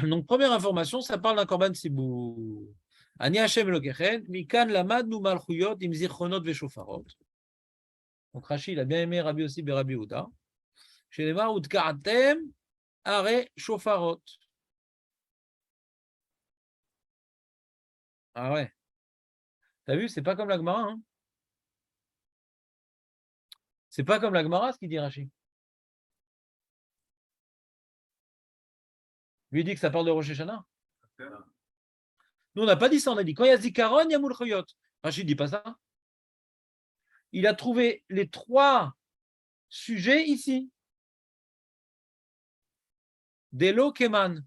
Donc, première information, ça parle d'un korban sibou. Ani Hashem Elokechen, mikan lamadnu malchuyot im zichronot veshofarot. Donc, Rashi, il a bien aimé Rabbi aussi Rabbi Yehuda. Chez les marques, Udkaratem, are shofarot. Ah ouais. T'as vu, c'est pas comme la Gemara. Hein, c'est pas comme la Gemara, ce qu'il dit Rashi. Lui, il dit que ça parle de Rosh Hashanah. Nous, on n'a pas dit ça. On a dit quand il y a Zikaron, il y a Mulchuyot. Rashi ne dit pas ça. Il a trouvé les 3 sujets ici. Delo Keman.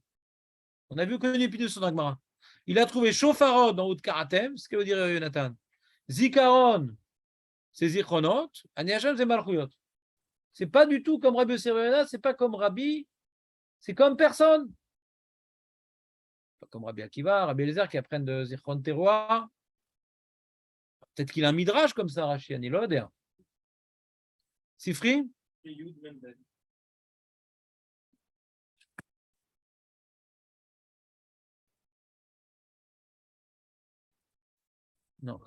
On a vu qu'on est plus sur la Gemara. Il a trouvé Shofarod dans Udkaratem, ce que veut dire Jonathan. Zikaron, c'est Zichronot. Ani Hashem, c'est Malchuyot. C'est pas du tout comme Rabbi Yosef, c'est pas comme Rabbi, c'est comme personne. Pas comme Rabbi Akiva, Rabbi Eliezer qui apprennent de Zichron Teroa. Peut-être qu'il a un midrash comme ça, Rashi, Ani Loder. Sifri? Non.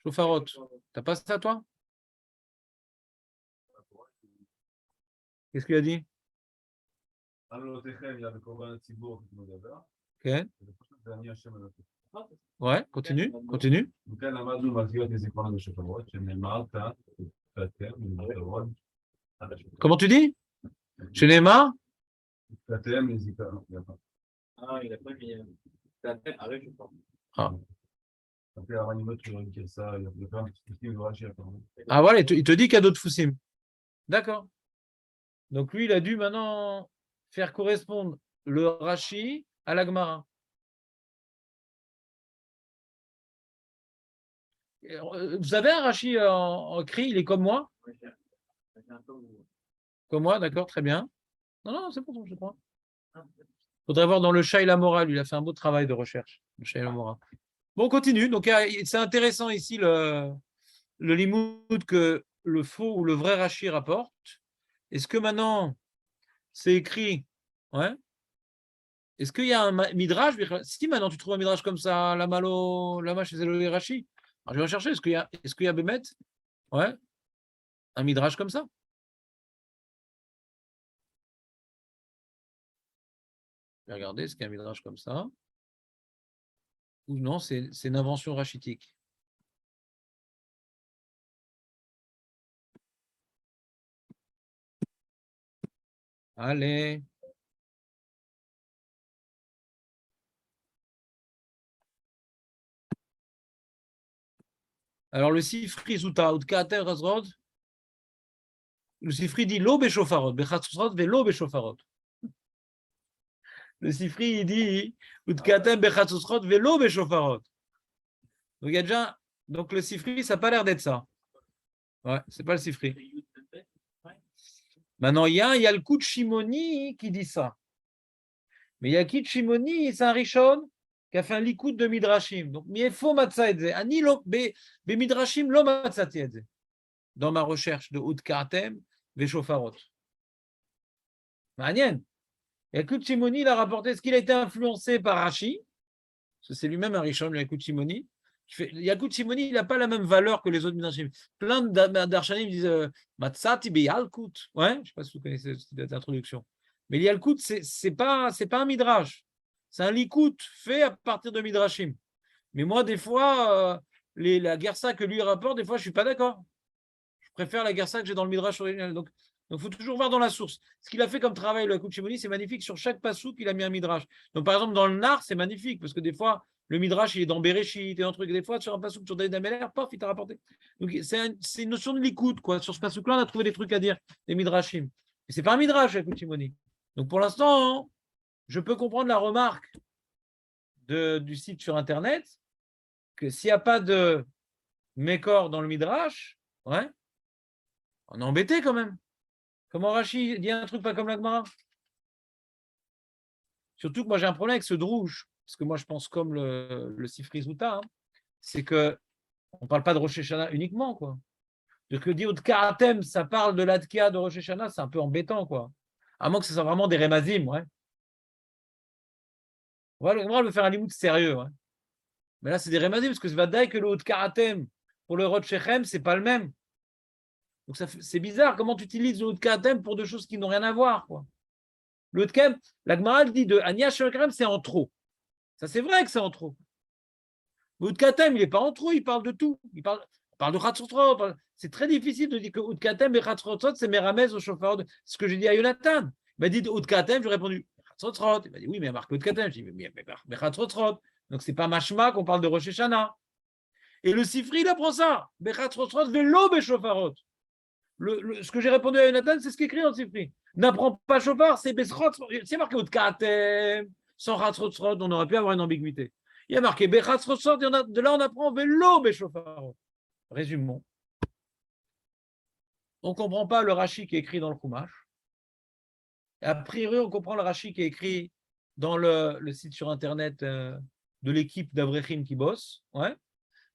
Shofarot. T'as pas ça, toi? Qu'est-ce qu'il a dit? Okay. Ouais, continue. Comment tu dis? Chez Neymar? Ah. Ah voilà, il te dit qu'il y a d'autres foussim. D'accord. Donc lui, il a dû maintenant faire correspondre le Rashi à la Gemara. Vous avez un Rashi en cri, il est comme moi? Comme moi, d'accord, très bien. Non, c'est pour toi, je crois. Il faudrait voir dans le Shaila Mora, lui, il a fait un beau travail de recherche, le Shaila Mora. Bon, on continue. Donc, c'est intéressant ici le limoud que le faux ou le vrai Rashi rapporte. Est-ce que maintenant, c'est écrit, ouais? Est-ce qu'il y a un midrash? Si maintenant tu trouves un midrash comme ça, la malo, la mâche, c'est le Rashi. Alors, je vais rechercher. Est-ce qu'il y a Bémet? Ouais. Un midrash comme ça? Je vais regarder, est-ce qu'il y a un midrash comme ça? Ou non, c'est une invention rachitique. Allez. Alors, le Sifri Zouta, Udkater Razrod, le Sifri dit l'eau béchofarot, Bechatzrot ve l'eau béchofarot. Le Sifri, il dit Udkater Bechatzrot ve l'eau béchofarot. Donc, il y a déjà. Donc, le Sifri, ça n'a pas l'air d'être ça. Ouais, c'est pas le Sifri. Maintenant, il y a le coup de Shimoni qui dit ça. Mais il y a qui de Shimoni, c'est un Rishon qui a fait un likoud de Midrashim. Donc, il faut matzaedze. Ani lo be Midrashim lo matzatiedze. Dans ma recherche de Udkatem Veshofarot. Manien. Et Yakut Shimoni, il a rapporté, est-ce qu'il a été influencé par Rashi? Parce que c'est lui-même un Rishon, le Yakut Shimoni. Yakut Shimoni, il n'a pas la même valeur que les autres Midrashim. Plein d'Arshanim disent Matzati be Yalkut. Ouais, je ne sais pas si vous connaissez cette introduction. Mais le Yalkut, c'est pas un Midrash. C'est un Likout fait à partir de Midrashim. Mais moi, des fois, la Gersa que lui rapporte, des fois, je ne suis pas d'accord. Je préfère la Gersa que j'ai dans le Midrash original. Donc, il faut toujours voir dans la source. Ce qu'il a fait comme travail, le Yakut Shimoni, c'est magnifique. Sur chaque passouk, il a mis un Midrash. Donc, par exemple, dans le Nar, c'est magnifique parce que des fois, le Midrash, il est dans Bereshit et un truc. Des fois, sur un passouk, sur David Ameler, paf, il t'a rapporté. Donc, c'est une notion de l'écoute, quoi. Sur ce passouk-là, on a trouvé des trucs à dire, des Midrashim. Et c'est pas un Midrash, Yakut Shimoni. Donc, pour l'instant, je peux comprendre la remarque du site sur Internet que s'il n'y a pas de Mécor dans le Midrash, ouais, on est embêté quand même. Comment Rashi dit un truc pas comme la Gemara? Surtout que moi j'ai un problème avec ce drouge, parce que moi je pense comme le Sifri Zouta, hein, c'est que on ne parle pas de Rosh Hashanah uniquement, quoi. Donc le dit Karatem, ça parle de l'Adkia de Rosh Hashanah, c'est un peu embêtant, quoi. À moins que ce soit vraiment des rémazim, ouais. On va faire un limoud sérieux, ouais. Mais là, c'est des rémazim, parce que c'est vadaï que le haut de karatem pour le rod shechem, c'est pas le même. Donc c'est bizarre, comment tu utilises le haut de karatem pour deux choses qui n'ont rien à voir, quoi. Le haut de karatem, la Gemara dit de Anya Shechem, c'est en trop. Ça, c'est vrai que c'est en trop. Le haut de karatem, il n'est pas en trop, il parle de tout. Il parle de Khatsotrot. C'est très difficile de dire que haut de karatem et Khatsotrot, c'est Méramez au chauffeur. C'est ce que j'ai dit à Jonathan. Il m'a dit haut de karatem, j'ai répondu Khatsotrot. Il m'a dit oui, mais il y a marqué haut de karatem. J'ai dit mais Khatsotrot. Donc, c'est pas Mashma qu'on parle de Rosh Hashanah. Et le Sifri, il apprend ça. Bechatrotrot velo beshofarot. Ce que j'ai répondu à Jonathan, c'est ce qui est écrit dans le Sifri. N'apprends pas chauffard, c'est Beschrot. C'est marqué haut de karatem. Sans Khatsotrot, on aurait pu avoir une ambiguïté. Il y a marqué Bechatrotrot, de là on apprend velo beshofarot. Résumons. On ne comprend pas le Rashi qui est écrit dans le Chumash. A priori, on comprend le Rashi qui est écrit dans le site sur Internet de l'équipe d'Avrechim qui bosse. Ouais.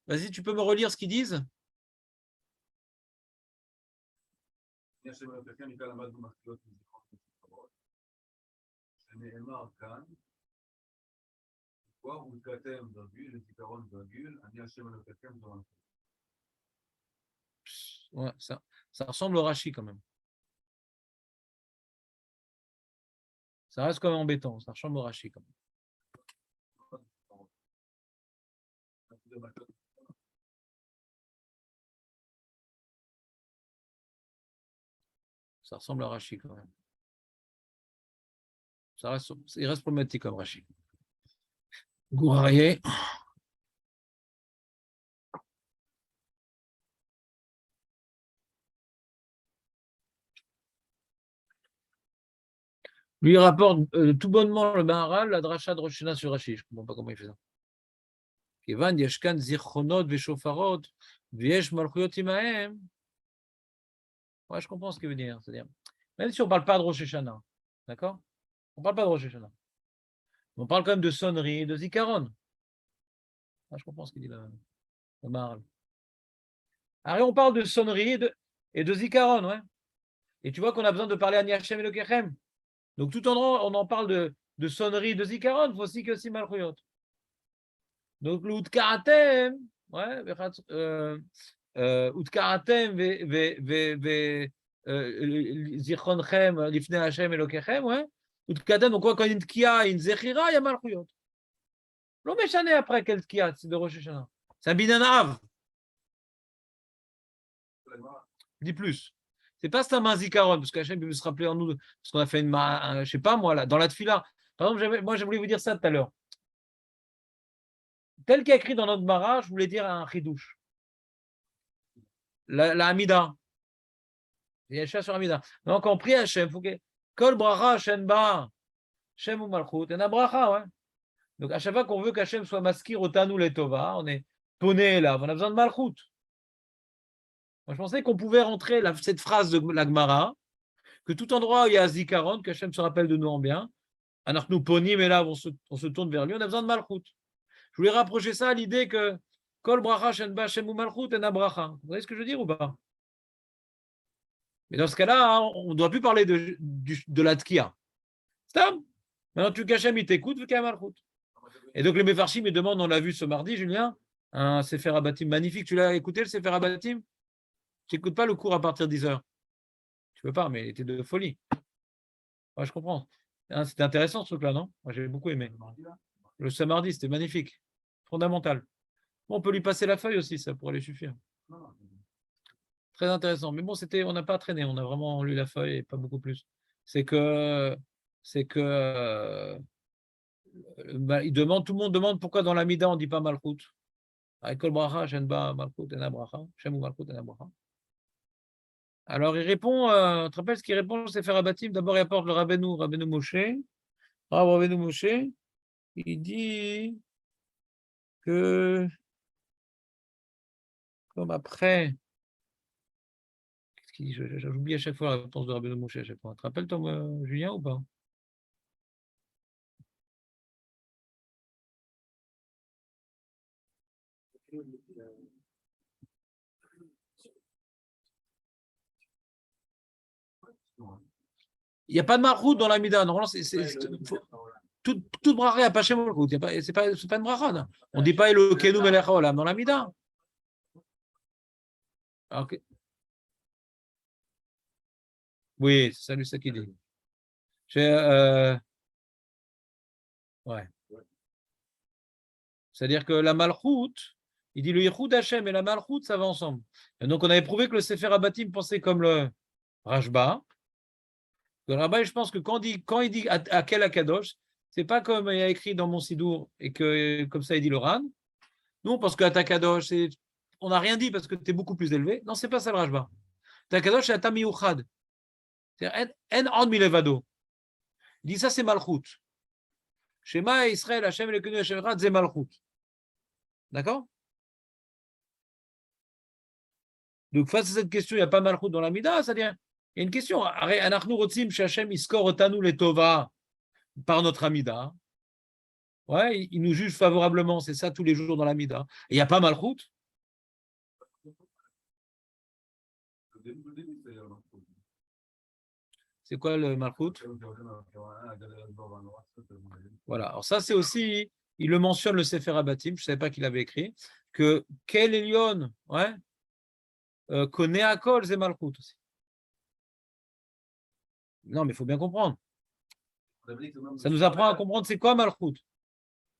Vas-y, tu peux me relire ce qu'ils disent? Ouais, ça ressemble au Rashi quand même. Ça reste quand même embêtant, ça ressemble au Rashi quand même. Ça ressemble à Rashi quand même. Il reste problématique comme Rashi. Gourarié. Lui, il rapporte tout bonnement le Maharal, la dracha de Rosh Hashanah sur Rashi. Je ne comprends pas comment il fait ça. Kevan yeshkan zirchonot veshofarot v'yesh malchuyot imahem. Ouais, je comprends ce qu'il veut dire. C'est-à-dire, même si on ne parle pas de Rosh Hashanah, d'accord? On ne parle pas de Rosh Hashanah. On parle quand même de sonnerie et de zikaron. Ah, je comprends ce qu'il dit là. Le Maharal. Alors, on parle de sonnerie et de zikaron, ouais. Et tu vois qu'on a besoin de parler à Niachem et le Kechem. Donc, tout en on en parle de sonnerie, de zikaron, il faut aussi que si malchuyot. Donc, l'outkaratem, ouais, outkaratem, zichronchem, lifne Hashem Elokechem, ouais. Outkaratem, donc quoi, quand il y a une tkia, une zechira, il y a malchuyot. L'on méchané après quel tkia, c'est de Rosh Hashanah. C'est un binanav. Dis plus. C'est pas un zikaron, parce qu'Hachem peut se rappeler en nous, parce qu'on a fait je sais pas moi, là, dans la tefila. Par exemple, moi, je voulais vous dire ça tout à l'heure. Tel qu'écrit dans notre Mara, je voulais dire un chidouche. La Hamida. Il y a un chat sur Hamida. Donc, on prie Hachem, il faut que. Kol bracha Hachem ba. Hachem ou malchut. Et un bracha, ouais. Donc, à chaque fois qu'on veut qu'Hachem soit maskir au tanou les tova, on est toné là, on a besoin de malchut. Moi, je pensais qu'on pouvait rentrer cette phrase de la Gemara, que tout endroit où il y a Zikaron, qu'Hachem se rappelle de nous en bien, alors que nous ponim et là, on se tourne vers lui, on a besoin de malchut. Je voulais rapprocher ça à l'idée que Kol bracha Hachem ba Hachem ou malchut et un bracha. Vous voyez ce que je veux dire ou pas? Mais dans ce cas-là, hein, on ne doit plus parler de la tkia. Stam. Maintenant, tu qu'Hachem, il t'écoute, vu qu'il y a malchut. Et donc, les Mefarshim me demandent, on l'a vu ce mardi, Julien, un Sefer Abatim magnifique. Tu l'as écouté, le Sefer Abatim? Tu n'écoutes pas le cours à partir de 10 heures. Tu peux pas, mais il était de folie. Ouais, je comprends. Hein, c'était intéressant ce truc-là, non? Moi, j'ai beaucoup aimé. Le ce mardi, c'était magnifique. Fondamental. Bon, on peut lui passer la feuille aussi, ça pourrait lui suffire. Très intéressant. Mais bon, on n'a pas traîné, on a vraiment lu la feuille et pas beaucoup plus. C'est que tout le monde demande pourquoi dans la Mida on ne dit pas Malchut. Ekol bracha, Shenba, Malchut, Ena bracha, Shem ou Malchut, Ena bracha. Alors il répond, tu te rappelles ce qu'il répond, c'est faire abatim. D'abord il apporte le Rabbeinu Moshe. Rabbeinu Moshe, il dit que, comme après, qu'est-ce qu'il dit? J'oublie à chaque fois la réponse de Rabbeinu Moshe à chaque fois. Tu te rappelles, toi, Julien, ou pas? Il n'y a pas de malchut dans la Mida. Normalement, toute bracha n'a pas chez malchut. C'est pas une bracha. Non. On ne dit pas Elokeinu melech haolam dans la Mida. Okay. Oui, c'est ça qui dit. Ouais. C'est-à-dire que la malchut, il dit le Yichud Hashem et la malchut, ça va ensemble. Et donc, on avait prouvé que le Sefer Abatim pensait comme le Rashba. Le Rabbin, je pense que quand il dit à quel Akadosh, c'est pas comme il y a écrit dans mon Sidour et que comme ça il dit le Ran. Non, parce que Atakadosh, on n'a rien dit parce que tu es beaucoup plus élevé. Non, c'est pas ça le Rashba. Atakadosh, c'est Atami Uchad. C'est En Od Milevado. Il dit ça, c'est Malchut. Shema Israël, Hashem Elekenu Hashem Echad, c'est Malchut. D'accord? Donc, face à cette question, il n'y a pas Malchut dans la Mida, c'est-à-dire, il y a une question. Anachnu rotzim Hashem iskor otanu letova par notre Amida. Ouais, il nous juge favorablement, c'est ça tous les jours dans la Mida. Et il n'y a pas Malchut. C'est quoi le Malchut? Voilà, alors ça c'est aussi, il le mentionne le Sefer Abatim, je ne savais pas qu'il avait écrit, que Kel Elyon, ouais, connaît à Kol, c'est Malchut aussi. Non, mais il faut bien comprendre. Ça nous apprend à comprendre c'est quoi Malchut.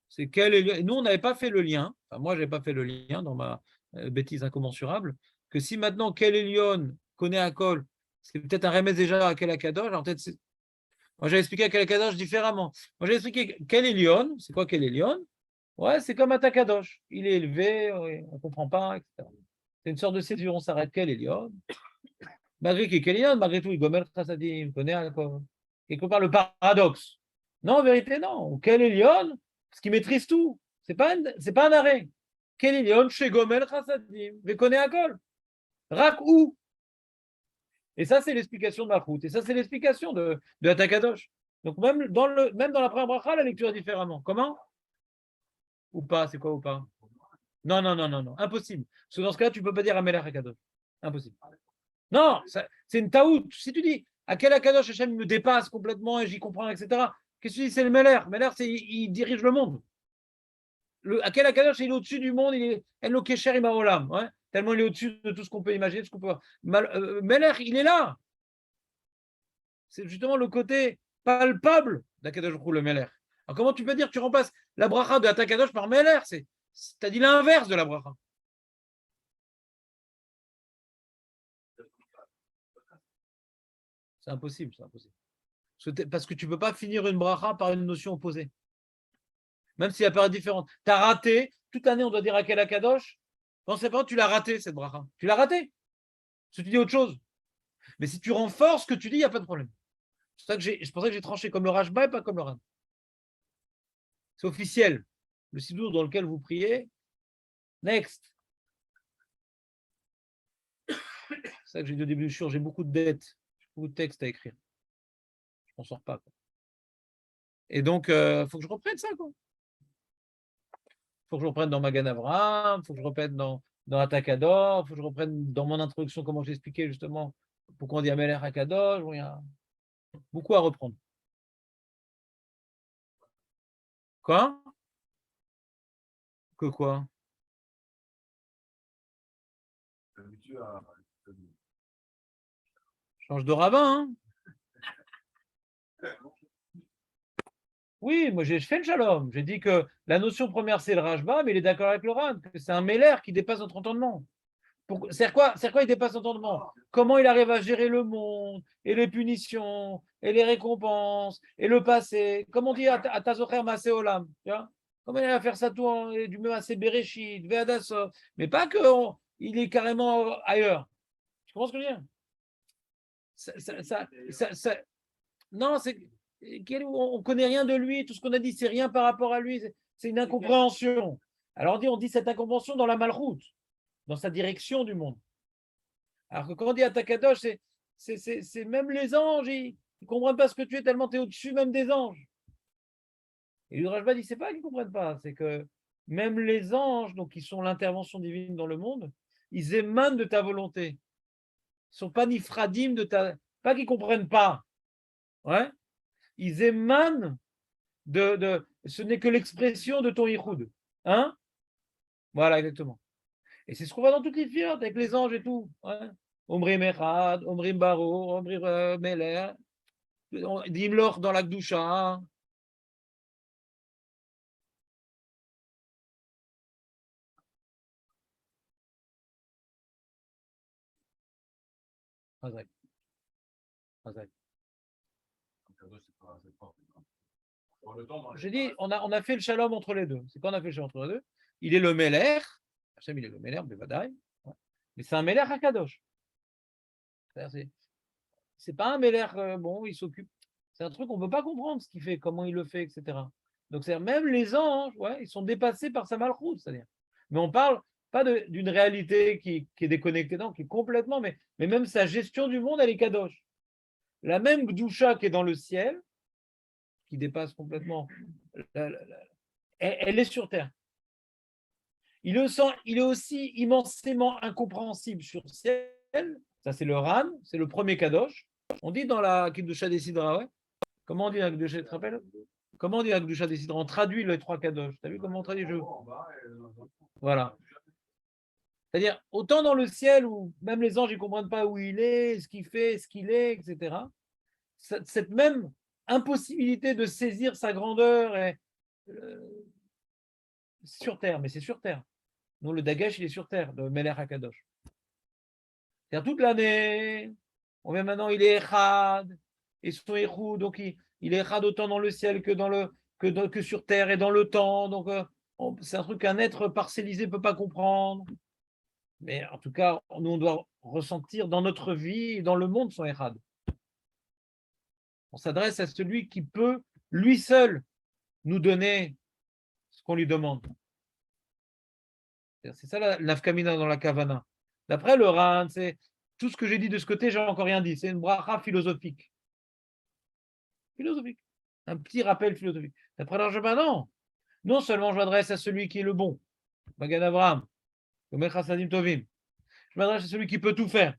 C'est quel Elyon. Et nous, on n'avait pas fait le lien, enfin, moi, je n'avais pas fait le lien dans ma bêtise incommensurable, que si maintenant Kel Elyon connaît à Kol, c'est peut-être un remède déjà à Kel Akadosh, alors peut-être moi, j'avais expliqué à Kel Akadosh différemment. Moi, j'ai expliqué Kel Elyon, c'est quoi Kel Elyon? Ouais, c'est comme Atakadosh. Il est élevé, on ne comprend pas, etc. C'est une sorte de césure, on s'arrête Kel Elyon. Malgré qu'il Kel Elyon, malgré tout, il gommel chassadim, connaît à quoi. Quelque part, le paradoxe. Non, en vérité, non. Kel Elyon, ce qui maîtrise tout. C'est pas un arrêt. Kel Elyon, chez Gomel chassadim, mais connaît à Kol. Rak où? Et ça, c'est l'explication de Malchut. Et ça, c'est l'explication de Atakadosh. Donc, même dans la première bracha, la lecture est différemment. Comment? Ou pas? C'est quoi ou pas? Non, non, non, non, non. Impossible. Parce que dans ce cas, tu ne peux pas dire Amelech Akadosh. Impossible. Non, c'est une taout. Si tu dis à quel Akadosh Hashem me dépasse complètement et j'y comprends, etc., qu'est-ce que tu dis? C'est le Meler. Meler, il dirige le monde. À quel Akadosh, il est au-dessus du monde, il est Elo Kesher Imaolam. Ouais, tellement il est au-dessus de tout ce qu'on peut imaginer, ce qu'on peut. Meler, il est là. C'est justement le côté palpable d'Akadosh Baruch Hu, le Meler. Alors comment tu peux dire que tu remplaces la bracha de Atakadosh par Meler? Tu as dit l'inverse de la bracha. C'est impossible, c'est impossible. Parce que tu ne peux pas finir une bracha par une notion opposée. Même si elle paraît différente. Tu as raté, toute l'année on doit dire à quel Akadosh. Dans ces parents, tu l'as raté cette bracha. Tu l'as raté. Si tu dis autre chose. Mais si tu renforces ce que tu dis, il n'y a pas de problème. C'est pour ça que j'ai tranché comme le Rashba et pas comme le Ran. C'est officiel. Le sidour dans lequel vous priez. Next. C'est ça que j'ai dit au début du jour, j'ai beaucoup de dettes, beaucoup de textes à écrire. Je m'en sors pas. Quoi. Et donc, il faut que je reprenne ça. Il faut que je reprenne dans Magan Avraham, il faut que je reprenne dans Atakador, il faut que je reprenne dans mon introduction comment j'expliquais justement pourquoi on dit Amelech Akadosh. Il y a beaucoup à reprendre. Quoi? Que quoi? Change de rabbin, hein? Oui, moi j'ai fait le shalom. J'ai dit que la notion première c'est le Rashba, mais il est d'accord avec le Ran, que c'est un Meller qui dépasse notre entendement. C'est quoi il dépasse notre entendement? Comment il arrive à gérer le monde, et les punitions, et les récompenses, et le passé? Comme on dit à Tazocher Masé Olam, tu vois? Comment il arrive à faire ça tout du même assez Bereshit, Ve'adasso, mais pas que il est carrément ailleurs. Tu comprends ce que je veux dire? Non, on ne connaît rien de lui, tout ce qu'on a dit, c'est rien par rapport à lui, c'est une incompréhension. Alors on dit cette incompréhension dans la malroute, dans sa direction du monde. Alors que quand on dit Atakadosh, c'est même les anges, ils ne comprennent pas ce que tu es tellement tu es au-dessus même des anges. Et le Rashba dit, c'est pas qu'ils ne comprennent pas, c'est que même les anges, donc qui sont l'intervention divine dans le monde, ils émanent de ta volonté. Ils ne sont pas nifradim de ta. Pas qu'ils ne comprennent pas. Ouais. Ils émanent ce n'est que l'expression de ton Yichud. Hein? Voilà, exactement. Et c'est ce qu'on voit dans toutes les filotes, avec les anges et tout. Ouais. Omrim Echad, Omrim Baro, Omrim Meler, Dimlor dans la Gdusha. Hazak, Hazak. J'ai dit, on a fait le shalom entre les deux. C'est quand on a fait le shalom entre les deux. Il est le Meler, Hachem, il est le Meler, Bevadaï. Ouais. Mais c'est un Meler Hakadosh. C'est pas un Meler, bon, il s'occupe. C'est un truc qu'on ne peut pas comprendre ce qu'il fait, comment il le fait, etc. Donc, c'est même les anges, ouais, ils sont dépassés par sa malchoute, c'est-à-dire. Mais on parle pas d'une réalité qui est déconnectée, non, qui est complètement, mais même sa gestion du monde, elle est kadosh. La même Gdusha qui est dans le ciel, qui dépasse complètement, elle est sur terre. Il est aussi immensément incompréhensible sur ciel. Ça, c'est le Ran, c'est le premier kadosh. On dit dans la Kidusha des Sidra, ouais. Comment on dit la Kidusha, tu te rappelles? Comment on dit la Kidusha des Sidra? On traduit les trois kadosh. Tu as vu comment on traduit le jeu? Voilà. C'est-à-dire, autant dans le ciel où même les anges ne comprennent pas où il est, ce qu'il fait, ce qu'il est, etc. Cette même impossibilité de saisir sa grandeur est sur terre, mais c'est sur terre. Non, le Dagash, il est sur terre, le Melech HaKadosh. C'est-à-dire toute l'année, on vient maintenant, il est Echad, et son Echou, donc il est Echad autant dans le ciel que sur terre et dans le temps. Donc, c'est un truc qu'un être parcellisé ne peut pas comprendre. Mais en tout cas, nous, on doit ressentir dans notre vie et dans le monde son Echad. On s'adresse à celui qui peut, lui seul, nous donner ce qu'on lui demande. C'est ça la nafkamina dans la kavana. D'après le Ran, c'est tout ce que j'ai dit de ce côté, j'ai encore rien dit. C'est une bracha philosophique. Philosophique. Un petit rappel philosophique. D'après l'Arjaba, non. Non seulement je m'adresse à celui qui est le bon, Magan Abraham, Tovim. Je m'adresse à celui qui peut tout faire.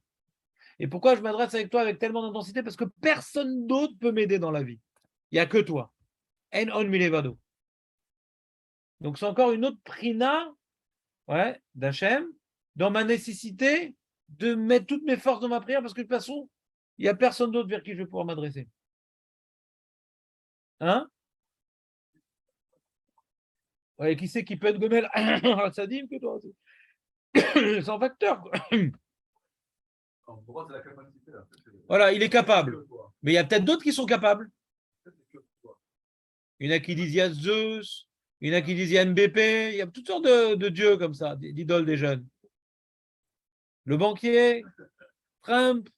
Et pourquoi je m'adresse avec toi avec tellement d'intensité? Parce que personne d'autre peut m'aider dans la vie. Il n'y a que toi. En on milevado. Donc c'est encore une autre prina, ouais, d'Hachem, dans ma nécessité de mettre toutes mes forces dans ma prière, parce que de toute façon, il n'y a personne d'autre vers qui je vais pouvoir m'adresser. Hein? Ouais, qui c'est qui peut être Gomel Sadim que toi? C'est un facteur. Quoi. Voilà, il est capable. Mais il y a peut-être d'autres qui sont capables. Il y en a qui disent il y a Zeus, il y en a qui disent il y a MBP, il y a toutes sortes de dieux comme ça, d'idoles des jeunes. Le banquier, Trump,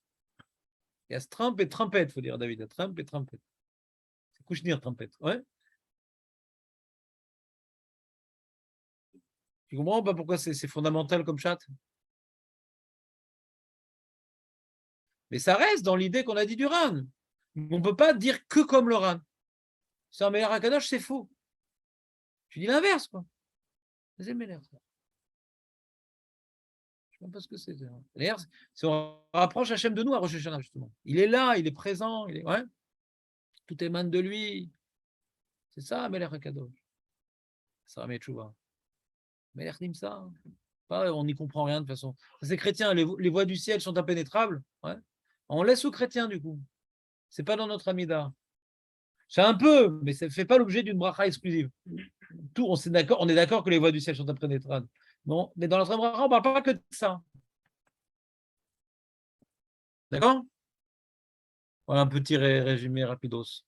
il y a Trump et Trumpet, il faut dire, David. Il y a Trump et Trumpet. C'est Kouchnir, Trumpet. Ouais. Tu comprends pas pourquoi c'est fondamental comme chat? Mais ça reste dans l'idée qu'on a dit du Ran. On ne peut pas dire que comme le Ran. C'est un meilleur Akadosh, c'est faux. Tu dis l'inverse, quoi. C'est meilleur. Je ne sais même pas ce que c'est. D'ailleurs, si on rapproche Hachem de nous à Rosh Hashanah, justement. Il est là, il est présent, il est. Ouais. Tout émane de lui. C'est ça, Melech HaKadosh. Ça va Tchouva. Melech Nimsa. On n'y comprend rien de toute façon. C'est chrétien, les voies du ciel sont impénétrables. Ouais. On laisse aux chrétiens, du coup. C'est pas dans notre Amida. C'est un peu, mais ça ne fait pas l'objet d'une bracha exclusive. Tout, on est d'accord que les voies du ciel sont impénétrables. Non, mais dans notre bracha, on ne parle pas que de ça. D'accord? Voilà un petit résumé rapidos.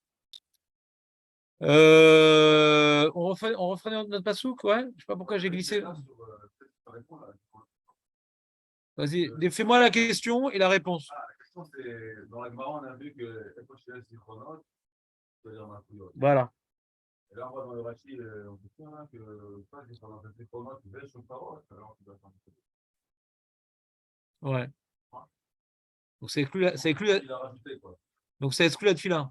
On refait notre pasouk, ouais. Je ne sais pas pourquoi j'ai glissé. Vas-y, fais-moi la question et la réponse. La question, c'est dans la Gemara, on a vu que voilà. Et là, on voit dans le Rashi, on peut dire que ça, c'est pendant cette épreuve, tu baisses sur parole, alors tu dois faire ouais. Donc c'est exclu, donc ça exclut la tefila.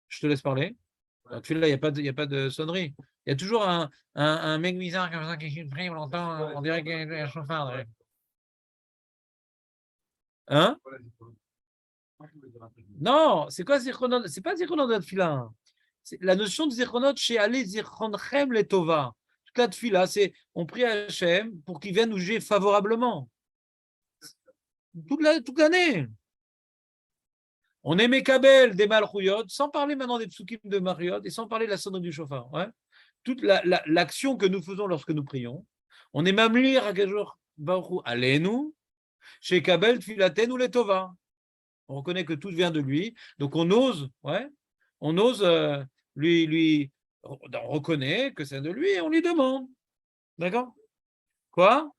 Je te laisse parler. La tefila, il n'y a pas de sonnerie. Il y a toujours un mec bizarre comme ça qui prie, on l'entend, on dirait qu'il y a un chauffard. Hein? Non, c'est quoi Zichronot? C'est pas Zichronot de la Tfila. La notion de Zichronot chez Ali Zichronchem les Tova. Toute la Tfila, c'est on prie à Hachem pour qu'il vienne nous juger favorablement. Toute l'année. On est Mekabel des Malchouyot, sans parler maintenant des Psukim de Mariot et sans parler de la sonnerie du chauffard. Ouais. Toute l'action que nous faisons lorsque nous prions, on est Mamlir à quel jour Baruch Alenu, chez Kabel Tfilaten ou les Tova. On reconnaît que tout vient de lui, donc on ose, on reconnaît que c'est de lui et on lui demande. D'accord? Quoi?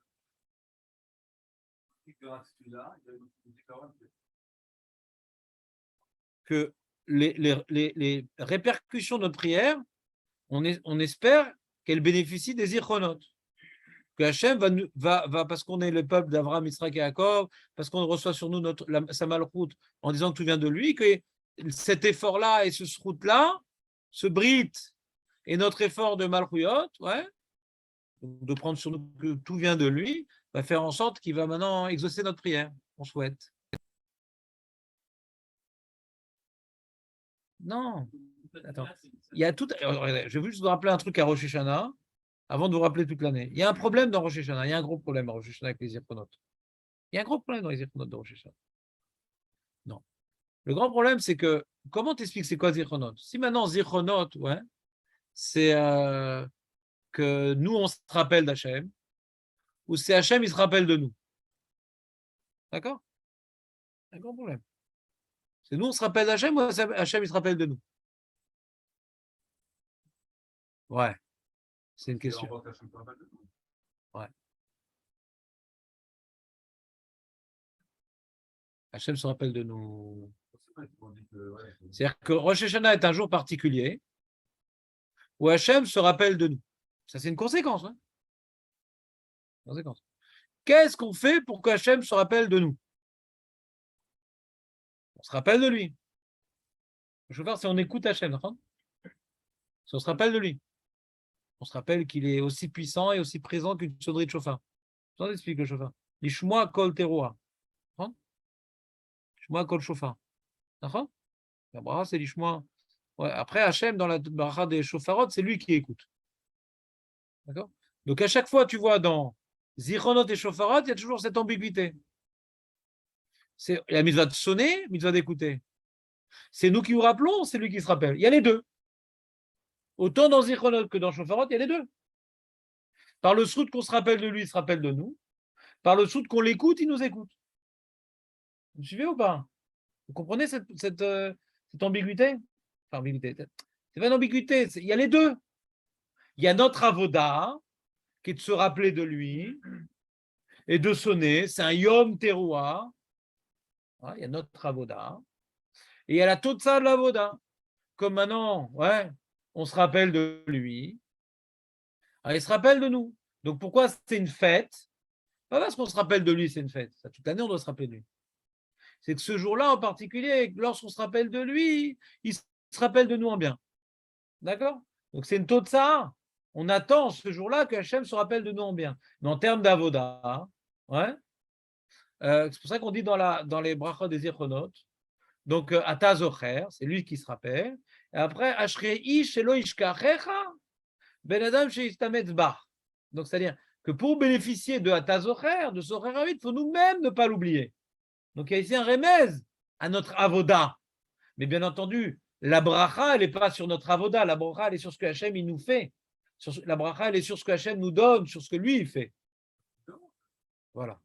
Que les répercussions de notre prière, on espère qu'elles bénéficient des ichronotes. Que Hachem va, parce qu'on est le peuple d'Abraham, Yitzhak et Jacob, parce qu'on reçoit sur nous sa malroute en disant que tout vient de lui, que cet effort-là et ce route-là, ce brit et notre effort de malrouyot, de prendre sur nous que tout vient de lui, va faire en sorte qu'il va maintenant exaucer notre prière. On souhaite. Non. Attends. Il y a tout. Je veux juste vous rappeler un truc à Rosh Hashanah, avant de vous rappeler toute l'année. Il y a un problème dans Rosh Hashanah. Il y a un gros problème à Rosh Hashanah avec les Zirkonotes. Il y a un gros problème dans les Zirkonotes de Rosh Hashanah. Non. Le grand problème, c'est que, comment t'expliques c'est quoi Zirkonotes? Si maintenant Zirkonotes, c'est que nous, on se rappelle d'Hachem, ou c'est Hachem, il se rappelle de nous. D'accord? Un grand problème. C'est nous, on se rappelle d'Hachem, ou Hachem, il se rappelle de nous? Ouais. C'est une question. Ouais. Hachem se rappelle de nous. C'est-à-dire que Rosh Hashanah est un jour particulier où Hachem se rappelle de nous. Ça, c'est une conséquence. Hein, conséquence. Qu'est-ce qu'on fait pour que Hachem se rappelle de nous? On se rappelle de lui. Je veux voir si on écoute Hachem. Si on se rappelle de lui. On se rappelle qu'il est aussi puissant et aussi présent qu'une sonnerie de chauffard. Je vous explique le chauffard. Lishmoa kol teroa. Lishmoa kol chauffard. D'accord? La bracha, c'est l'ishmoa. Ouais. Après, Hachem, dans la bracha des chauffarotes, c'est lui qui écoute. D'accord? Donc, à chaque fois, tu vois, dans Zichronot et chauffarot, il y a toujours cette ambiguïté. C'est la mitzvah de sonner, mitzvah d'écouter. C'est nous qui nous rappelons, c'est lui qui se rappelle. Il y a les deux. Autant dans Zichronot que dans chauffarot, il y a les deux. Par le soute qu'on se rappelle de lui, il se rappelle de nous. Par le soute qu'on l'écoute, il nous écoute. Vous me suivez ou pas? Vous comprenez cette ambiguïté? Enfin, ambiguïté. C'est pas une ambiguïté, il y a les deux. Il y a notre avoda, qui est de se rappeler de lui et de sonner. C'est un yom teroua. Il y a notre avoda. Et il y a la totsa de l'avoda. Comme maintenant, on se rappelle de lui. Il se rappelle de nous. Donc pourquoi c'est une fête? Pas parce qu'on se rappelle de lui, c'est une fête. Ça, toute l'année, on doit se rappeler de lui. C'est que ce jour-là, en particulier, lorsqu'on se rappelle de lui, il se rappelle de nous en bien. D'accord? Donc c'est une totsa. On attend ce jour-là que Hachem se rappelle de nous en bien. Mais en termes d'avoda, c'est pour ça qu'on dit dans les brachot des Zichronot, donc Ata Zocher, c'est lui qui se rappelle. Et après, Ashrei shelo ishkachecha ben adam sheistametz bach. Donc c'est-à-dire que pour bénéficier de Ata Zocher, de Zocher Avit, il faut nous-mêmes ne pas l'oublier. Donc il y a ici un remez à notre avoda. Mais bien entendu, la bracha, elle n'est pas sur notre avoda. La bracha, elle est sur ce que Hachem il nous fait. La bracha, elle est sur ce que Hachem nous donne, sur ce que lui, il fait. Voilà.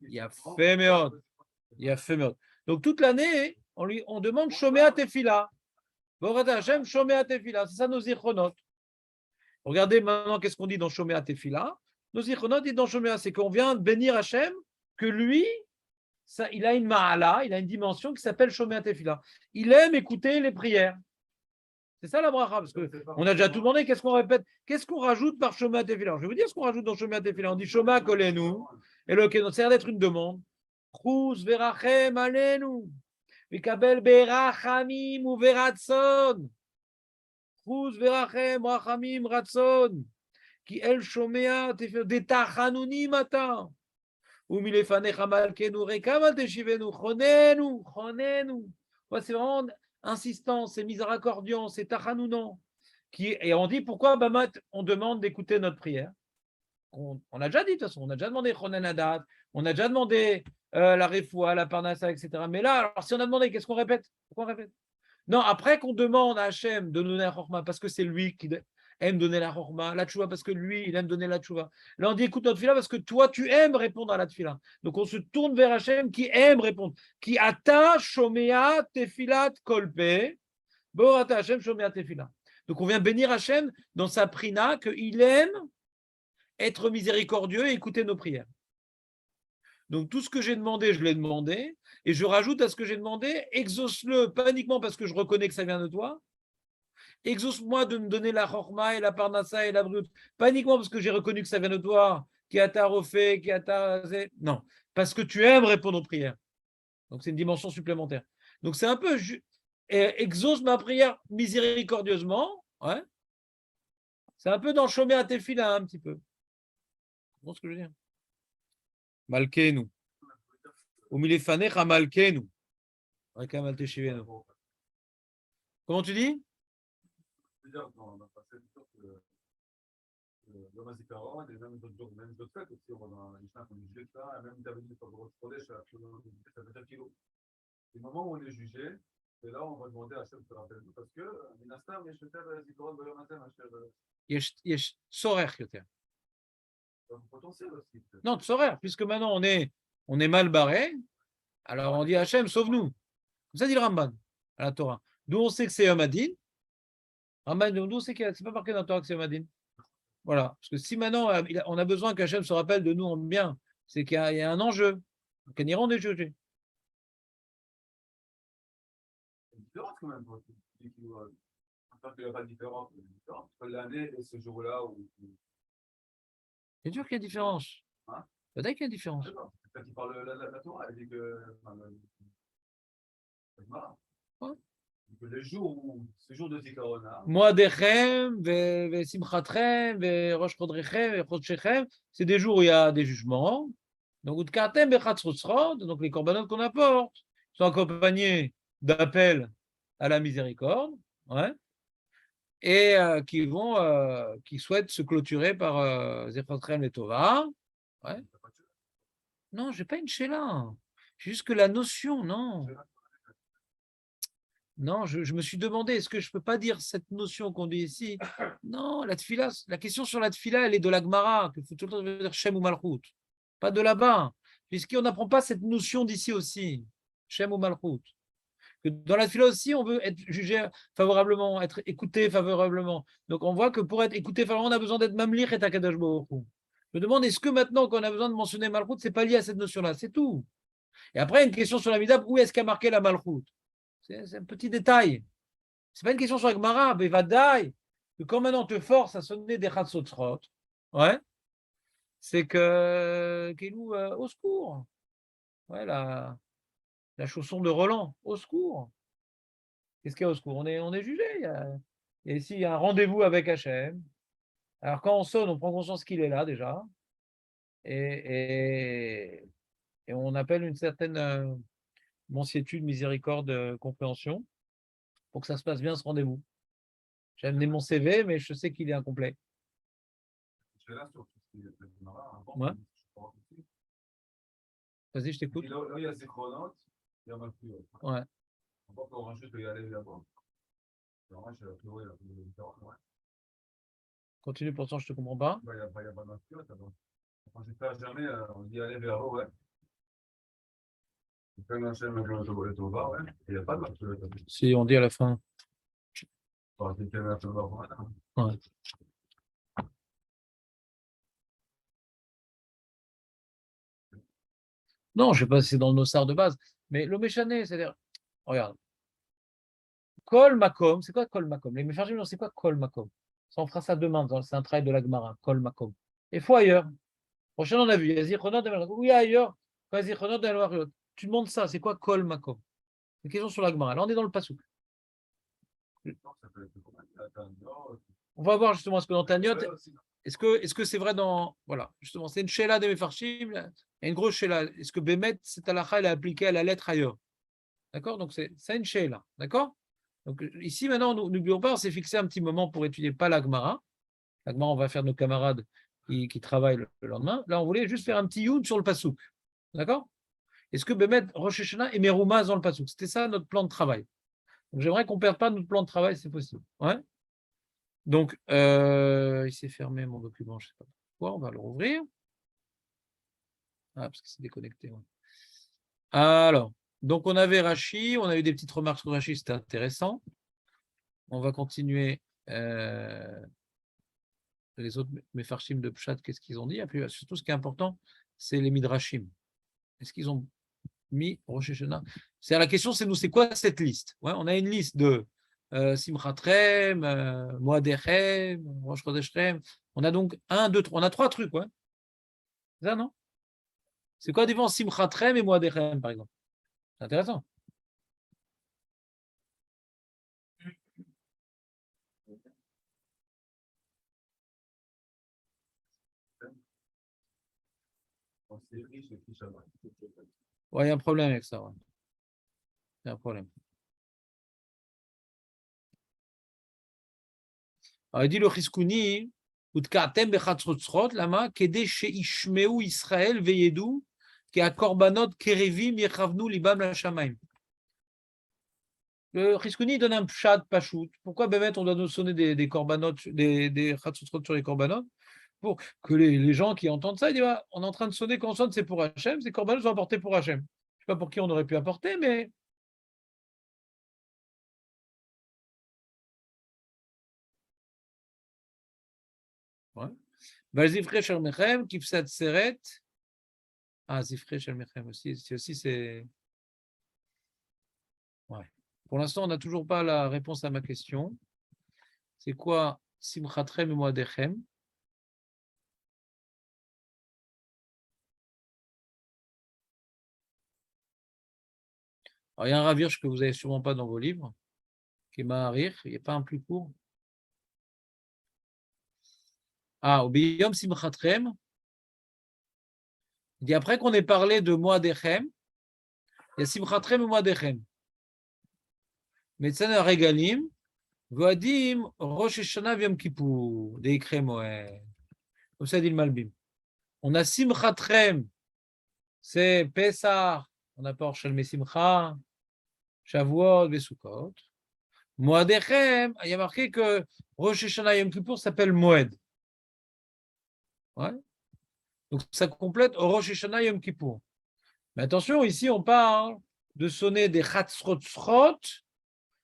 Il y a fait meod. Il y a fait meod. Donc toute l'année, on demande Shomea Tefila. Borat Hachem, Shomea Tefila. C'est ça nos Zichronot. Regardez maintenant qu'est-ce qu'on dit dans Shomea Tefila. Nos Zichronot dit dans Shomea, c'est qu'on vient bénir Hachem, que lui, ça, il a une ma'ala, il a une dimension qui s'appelle Shomea Tefila. Il aime écouter les prières. C'est ça la bracha, parce qu'on a déjà tout demandé, qu'est-ce qu'on répète, qu'est-ce qu'on rajoute par Shomea Tefila? Je vais vous dire ce qu'on rajoute dans Shomea Tefila. On dit Shoma kolenu, et le Kenon, ça a l'air d'être une demande. Chuz verachem alenu, vikabel berachamim ou veratson. Chuz verachem rachamim ratson, ki el Shomea Tefila, detachanuni mata. Umilefanecha malkenu rekam al teshivenu, chonenu, chonenu. Ouais, c'est vraiment insistant, c'est miséricordiant, c'est tachanounan. Et on dit pourquoi, Bamat, on demande d'écouter notre prière. On a déjà dit, de toute façon, on a déjà demandé Chonen Hadat, on a déjà demandé la Refoua, la Parnassa, etc. Mais là, alors si on a demandé, qu'est-ce qu'on répète? Pourquoi on répète? Non, après qu'on demande à Hachem de donner la Chorma, parce que c'est lui qui aime donner la Chorma, la Tchouva, parce que lui, il aime donner la Tchouva. Là, on dit écoute notre Tfila, parce que toi, tu aimes répondre à la Tfila. Donc, on se tourne vers Hachem qui aime répondre. Qui ata shomea tefilat kolpe, borata Hachem shomea tefila. Donc, on vient bénir Hachem dans sa prina, qu'il aime être miséricordieux et écouter nos prières. Donc, tout ce que j'ai demandé, je l'ai demandé. Et je rajoute à ce que j'ai demandé, exauce-le, pas uniquement parce que je reconnais que ça vient de toi. Exauce-moi de me donner la chorma et la parnassa et la brute. Pas uniquement parce que j'ai reconnu que ça vient de toi, qui a ta refait, qui a ta. Non, parce que tu aimes répondre aux prières. Donc, c'est une dimension supplémentaire. Donc, c'est un peu. Exauce ma prière miséricordieusement. Ouais. C'est un peu dans Chomé à tes filles, un petit peu. C'est ce que je veux dire. Malkenu. Umilefanecha malkenu. Comment tu dis? יום הזיכרון, même d'autres fêtes aussi, on va dans la Mishnah qu'on est jugé de ça, même tu avais dit sur le Kodesh, ça veut dire qu'il au moment où on est jugé, c'est là où on va demander à Hachem de se rappeler nous, parce que, Minastam, il y a Sheter Zikaron Bayom Hatem, יש צורך יותר. potentiel aussi. Non, צורך, puisque maintenant on est mal barré, alors on dit Hachem, sauve-nous. Comme ça dit le Ramban à la Torah. D'où on sait que c'est Yom Hadin. Ramban, d'où on sait que c'est pas marqué dans la Torah que c'est Yom Hadin. Voilà. Parce que si maintenant on a besoin qu'Hachem se rappelle de nous en bien, c'est qu'il y a un enjeu. Donc, on ira des jugés. C'est une différence quand même. Parce qu'il n'y a pas de différence. Entre l'année et ce jour-là où. C'est sûr qu'il y a une différence. Hein? Peut-être qu'il y a une différence. Quand il parle la Torah, elle dit que. Ouais. Le jour où, ce jour de Zikaron, Moadechem, Simchatchem, Rosh Chodrechem, Chodshechem, c'est des jours où il y a des jugements. Donc, Utkatem, Bechatzrotzrod, donc les corbanotes qu'on apporte sont accompagnés d'appels à la miséricorde, ouais, et qui souhaitent se clôturer par Zechatchem et Tova. Ouais. Non, je n'ai pas une chéla. C'est juste que la notion, non. Non, je me suis demandé, est-ce que je ne peux pas dire cette notion qu'on dit ici? Non, la tfila, la question sur la tfila, elle est de la Gemara, qu'il faut tout le temps dire Shem ou Malchut. Pas de là-bas, puisqu'on n'apprend pas cette notion d'ici aussi, Shem ou Malchut. Que dans la tfila aussi, on veut être jugé favorablement, être écouté favorablement. Donc on voit que pour être écouté favorablement, on a besoin d'être mamlich et Akadosh Baruch Hu. Je me demande, est-ce que maintenant qu'on a besoin de mentionner Malchut, ce n'est pas lié à cette notion-là? C'est tout. Et après, une question sur la midab, où est-ce qu'a marqué la Malchut? C'est un petit détail. Ce n'est pas une question sur la Gemara, mais vadaï, que quand maintenant on te force à sonner des Chatzotzrot, ouais, c'est que, au secours. Ouais, la chanson de Roland, au secours. Qu'est-ce qu'il y a au secours? On est jugé. Et ici, il y a un rendez-vous avec Hachem. Alors quand on sonne, on prend conscience qu'il est là déjà. Et on appelle une certaine mansuétude, miséricorde, compréhension pour que ça se passe bien ce rendez-vous. J'ai amené mon CV, mais je sais qu'il est incomplet. Je suis là sur tout ce qui est Gemara. Ouais. Vas-y, je t'écoute. Là, il y a Zichronot, il y a Malchut. Ouais. On voit qu'on juste y aller là-bas. Alors, moi, je suis là, ouais. Continue, pourtant, je ne te comprends pas. Il n'y a pas de Malchut, d'abord. Quand je ne fais jamais, on dit aller vers haut, ouais. Quand on enchaîne le Tova, ouais. Il n'y a pas de Malchut. Si, on dit à la fin. Ouais. Non, je ne sais pas si c'est dans le Nossar de base, mais le Méchané, c'est-à-dire, regarde, Kol Makom, c'est quoi Kol Makom? Les Méfarjim, c'est quoi Kol Makom? Ça, on fera ça demain, c'est un travail de la Gemara, Kol Makom. Et faut ailleurs. Prochain, on a vu, oui, ailleurs, tu demandes ça, c'est quoi Kol Makom? C'est une question sur la Gemara. Là, on est dans le Passouk. On va voir justement ce que dans Taniot, est-ce que c'est vrai dans. Voilà, justement, c'est une Sheila de Mefarshim, il y a une grosse Sheila. Est-ce que Bémet, cette halakha, elle est appliquée à la lettre ailleurs? D'accord? Donc, c'est une Sheila. D'accord? Donc, ici, maintenant, n'oublions pas, on s'est fixé un petit moment pour étudier pas la Gemara. La Gemara, on va faire nos camarades qui travaillent le lendemain. Là, on voulait juste faire un petit youn sur le pasouk. D'accord? Est-ce que Bémet, Rosh Hashanah et Meroumaz dans le pasouk? C'était ça notre plan de travail. Donc, j'aimerais qu'on ne perde pas notre plan de travail, c'est possible. Ouais? Donc, il s'est fermé mon document, je ne sais pas pourquoi, on va le rouvrir. Ah, parce que c'est déconnecté. Ouais. Alors, donc on avait Rashi, on a eu des petites remarques sur Rashi, c'était intéressant. On va continuer les autres Mefarshim de Pshat, qu'est-ce qu'ils ont dit? Et puis surtout, ce qui est important, c'est les Midrashim. Est-ce qu'ils ont mis Rosh Hashanah? C'est la question, c'est nous, c'est quoi cette liste? Ouais, on a une liste de Simchat Rem, Moadechem, Rosh Chodesh Rem. On a donc 1, 2, 3. On a 3 trucs, ouais. C'est ça, non? C'est quoi devant Simchat Rem et Moadechem, par exemple? C'est intéressant. C'est riche et riche à moi. Ouais, il y a un problème avec ça. Ouais. Il y a un problème. Alors, il dit le Chizkouni, Utkatem bechatzrotzrot, lama, kede sheishmeu Israël veyedou, ki a korbanot kerevim yechavnu libam la shamaim. Le Chizkouni donne un pshat pachout. Pourquoi Bémet on doit nous sonner des korbanot, des chatzrotzrot sur les korbanot? Pour que les gens qui entendent ça, ils disent ah, on est en train de sonner, qu'on sonne, c'est pour Hachem, ces korbanot sont apportés pour Hachem. Je ne sais pas pour qui on aurait pu apporter, mais. Ouais. Zifre Shel Mechem, Kifsat Seret. Ah, Zifre Shel Mechem aussi. C'est. Ouais. Pour l'instant, on n'a toujours pas la réponse à ma question. C'est quoi Simchat Rem et Moadechem? Alors, il y a un ravirche que vous n'avez sûrement pas dans vos livres, qui est Maharir. Il n'y a pas un plus court. Ah, au Biyom Simchat Rem. Il dit après qu'on ait parlé de Moadechem, il y a Simchat Rem et Moadechem. Metzana Regalim, Voadim, Rosh Hashanah Yom Kippur, Deikre Moed. Comme ça dit le Malbim. On a Simchat Rem, c'est Pesach, on apporte Shalmei Simcha, Shavuot, Vesukot. Moadechem, il y a marqué que Rosh Hashanah Yom Kippur s'appelle Moed. Ouais. Donc ça complète Rosh Hashanah Yom Kippur. Mais attention, ici on parle de sonner des chatzrotzrot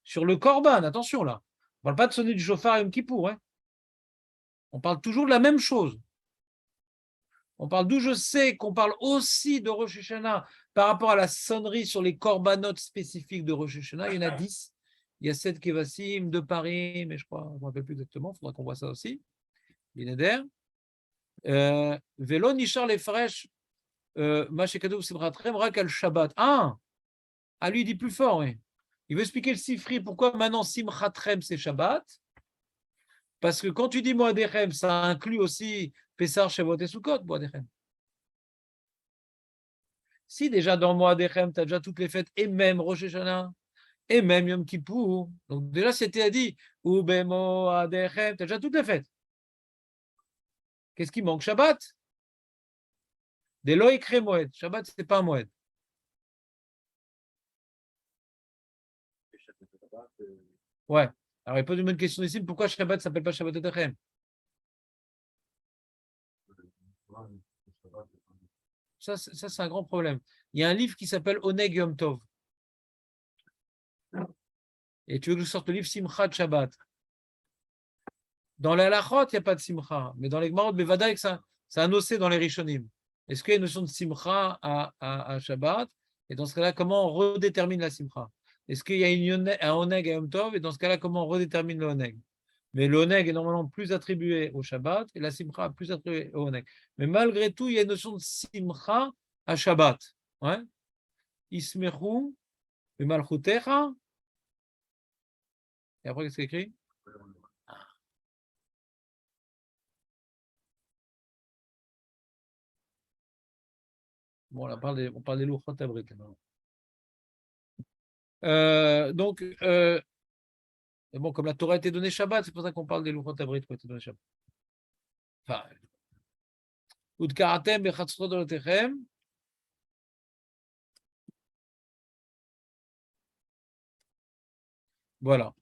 sur le korban. Attention là. On ne parle pas de sonner du shofar Yom Kippur. Hein. On parle toujours de la même chose. On parle d'où je sais qu'on parle aussi de Rosh Hashanah par rapport à la sonnerie sur les corbanotes spécifiques de Rosh Hashanah. Il y en a 10. Il y a 7 Kevassim, 2 Paris, mais je crois, je ne me rappelle plus exactement, il faudra qu'on voit ça aussi. L'ineder. Vélo Nishar les fraîches, Mashekadou Sibratrem, Rak Shabbat. Ah, lui, il dit plus fort, oui. Il veut expliquer le Sifri, pourquoi maintenant Simchatrem c'est Shabbat. Parce que quand tu dis Moadechem, ça inclut aussi Pessar, Shavuot et Sukkot, Moadechem. Si déjà dans Moadechem, tu as déjà toutes les fêtes, et même Rosh Hashanah, et même Yom Kippour. Donc déjà, c'était dit, ou Moadechem, tu as déjà toutes les fêtes. Qu'est-ce qui manque? Shabbat. Des loïkré Moed. Shabbat, ce n'est pas un Moed. Ouais. Alors, il pose une bonne question ici. Pourquoi Shabbat ne s'appelle pas Shabbat Etachem? Ça, c'est un grand problème. Il y a un livre qui s'appelle Oneg Yom Tov. Et tu veux que je sorte le livre Simchat Shabbat. Dans les halachot, il n'y a pas de Simcha. Mais dans les Gmarot, Bevadaï, c'est un ossé dans les Rishonim. Est-ce qu'il y a une notion de Simcha à Shabbat? Et dans ce cas-là, comment on redétermine la Simcha? Est-ce qu'il y a un Oneg à Yom Tov? Et dans ce cas-là, comment on redétermine le Oneg? Mais le Oneg est normalement plus attribué au Shabbat et la Simcha plus attribuée au Oneg. Mais malgré tout, il y a une notion de Simcha à Shabbat. Ouais? Ismechu, Malchutecha. Et après, qu'est-ce qu'il écrit? Bon, on parle des Louchot Abrit. Donc, bon, comme la Torah a été donnée Shabbat, c'est pour ça qu'on parle des Louchot Abrit qui ont été donnés Shabbat. Enfin, Udkaratem bechatzrot dolotechem. Voilà.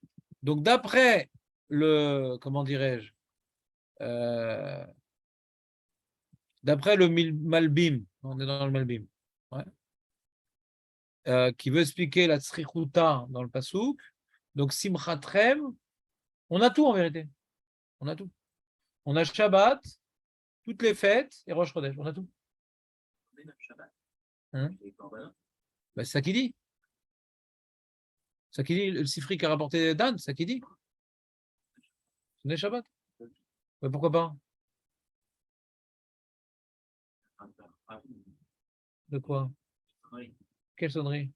Donc, d'après comment dirais-je, d'après le Malbim, on est dans le Malbim, ouais, qui veut expliquer la Tzrichuta dans le Passouk, donc Simchatrem, on a tout en vérité. On a tout. On a Shabbat, toutes les fêtes et Rosh Chodesh, on a tout. Hein? Ben, c'est ça qui dit. Ça qui dit, le Sifri qui a rapporté Dan, c'est ça qui dit. On est Shabbat. Mais pourquoi pas? De quoi? Quelle sonnerie?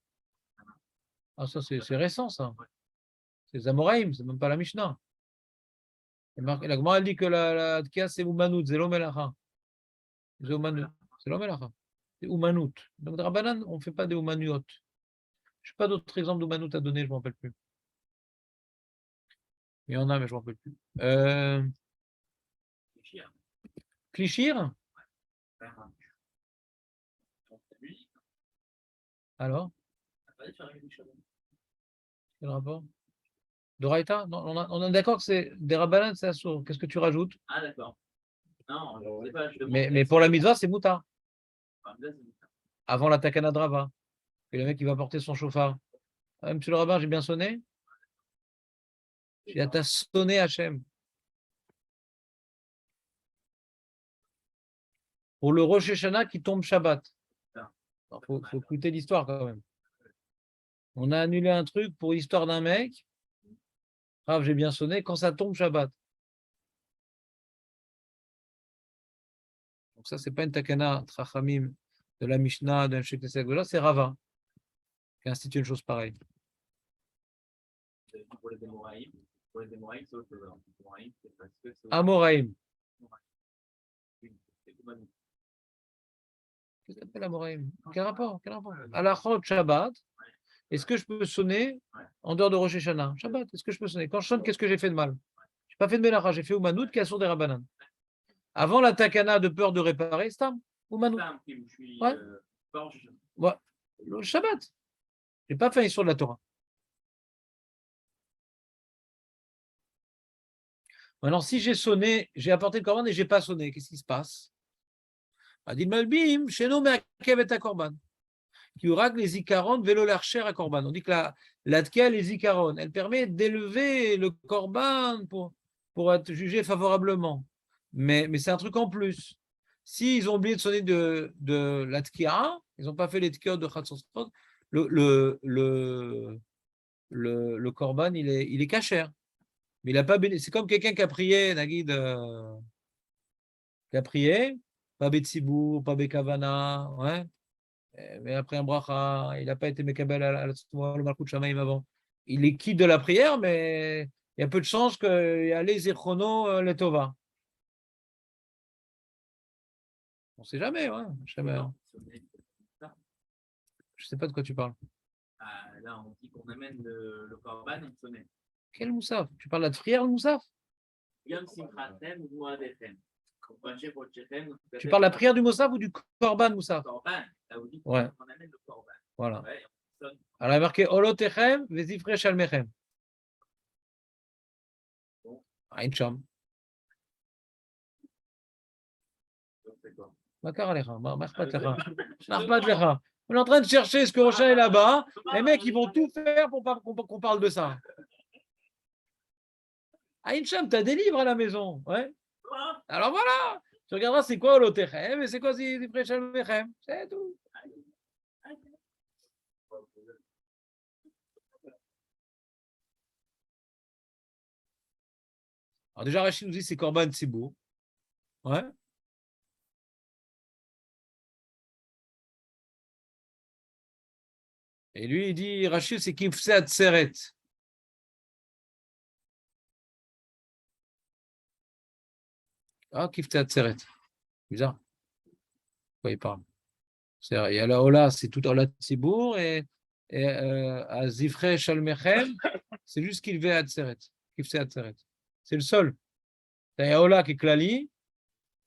Ah, ça, c'est récent, ça. C'est Zamoraïm, c'est même pas la Mishnah. La Gemara, elle dit que la Tkia, c'est Umanout, c'est l'Omelacha. C'est Umanout. C'est l'Omelacha. C'est Umanout. Donc, dans Rabbanan, on ne fait pas des Umaniot. Je n'ai pas d'autres exemples d'Umanout à donner, je ne m'en rappelle plus. Il y en a, mais je ne m'en rappelle plus. Klichir? Alors? Quel rapport? Doraïta? Non, on est d'accord que c'est des Rabbanan, c'est assourd. Qu'est-ce que tu rajoutes? Ah, d'accord. Non, je ne sais pas. Mais pour la mitzvah, c'est Mouta. Avant la Takana Drava. Et le mec, il va porter son chauffard. Ah, monsieur le rabbin, j'ai bien sonné? J'ai t'as sonné Hachem. Pour le Rosh Hashanah qui tombe Shabbat. Il faut écouter l'histoire quand même. On a annulé un truc pour l'histoire d'un mec. Grave, j'ai bien sonné quand ça tombe Shabbat. Donc ça, c'est pas une takana Trachamim de la Mishnah, d'un Shek Tesek, c'est Rava qui a institué une chose pareille. Pour les Démoraïm, c'est autre chose. C'est parce que c'est Amoraïm. Qu'est-ce que t'appelles Amoraïm? Quel rapport? Alachot Shabbat. Est-ce que je peux sonner en dehors de Rosh Hashanah? Shabbat, est-ce que je peux sonner? Quand je sonne, qu'est-ce que j'ai fait de mal? Je n'ai pas fait de Melacha, j'ai fait Oumanout qui a sur des Rabbanan. Avant la takana de peur de réparer, c'est Stam, Oumanout. Ouais. Ouais. Le Shabbat. Je n'ai pas fait une histoire de la Torah. Maintenant, si j'ai sonné, j'ai apporté le korban et je n'ai pas sonné, qu'est-ce qui se passe? Adil Malbim, chez nous, mais à korban. Qui aura que les zikaron vélo l'archer à korban. On dit que la tkia, les zikaron, elle permet d'élever le korban pour être jugé favorablement. Mais c'est un truc en plus. S'ils ont oublié de sonner de la tkia, ils n'ont pas fait les tkiot de Chatzosot, le korban, il est cachère. Mais il a pas c'est comme quelqu'un qui a prié, Nagid, qui a prié, pas Betsibour, pas Bekavana, ouais. Mais après un bracha, il n'a pas été Mekabel à le Malchut Shamaim avant. Il est quitte de la prière, mais il y a peu de chances qu'il y ait les Zirchono, les Tova. On ne sait jamais, ouais. Je ne sais pas de quoi tu parles. Là, on dit qu'on amène le korban, on sonnait. Quel moussaf? Tu parles de la prière, le moussaf? Yom Simchatem ou Moadechem. Tu parles de la prière du moussaf ou du korban moussaf? Korban, ouais. On amène le korban. Voilà. Ouais, alors, il y a marqué Olotechem, Vezifre Shalmechem. Aïn Sham. Makar Alecha, Machpat Lecha. Machpat Lecha. On est en train de chercher ce que Rocha est là-bas. Les mecs, ils vont tout faire pour qu'on parle de ça. Aïn Sham, tu as des livres à la maison. Ouais. Alors voilà. Tu regarderas c'est quoi Olotechem et c'est quoi Vezifre Shalmechem. C'est tout. Alors déjà, Rachid nous dit c'est Korban Tzibour. Ouais. Et lui, il dit, Rachid, c'est Kifse Atzeret. Ah, Kifse Atzeret. Bizarre. Quoi il parle? C'est-à-dire, il y a la Ola, c'est tout Ola Tzibour, et à Zifre Shalmechem, c'est juste qu'il veut Atzeret. C'est le seul. Il y a Ola qui est Klali,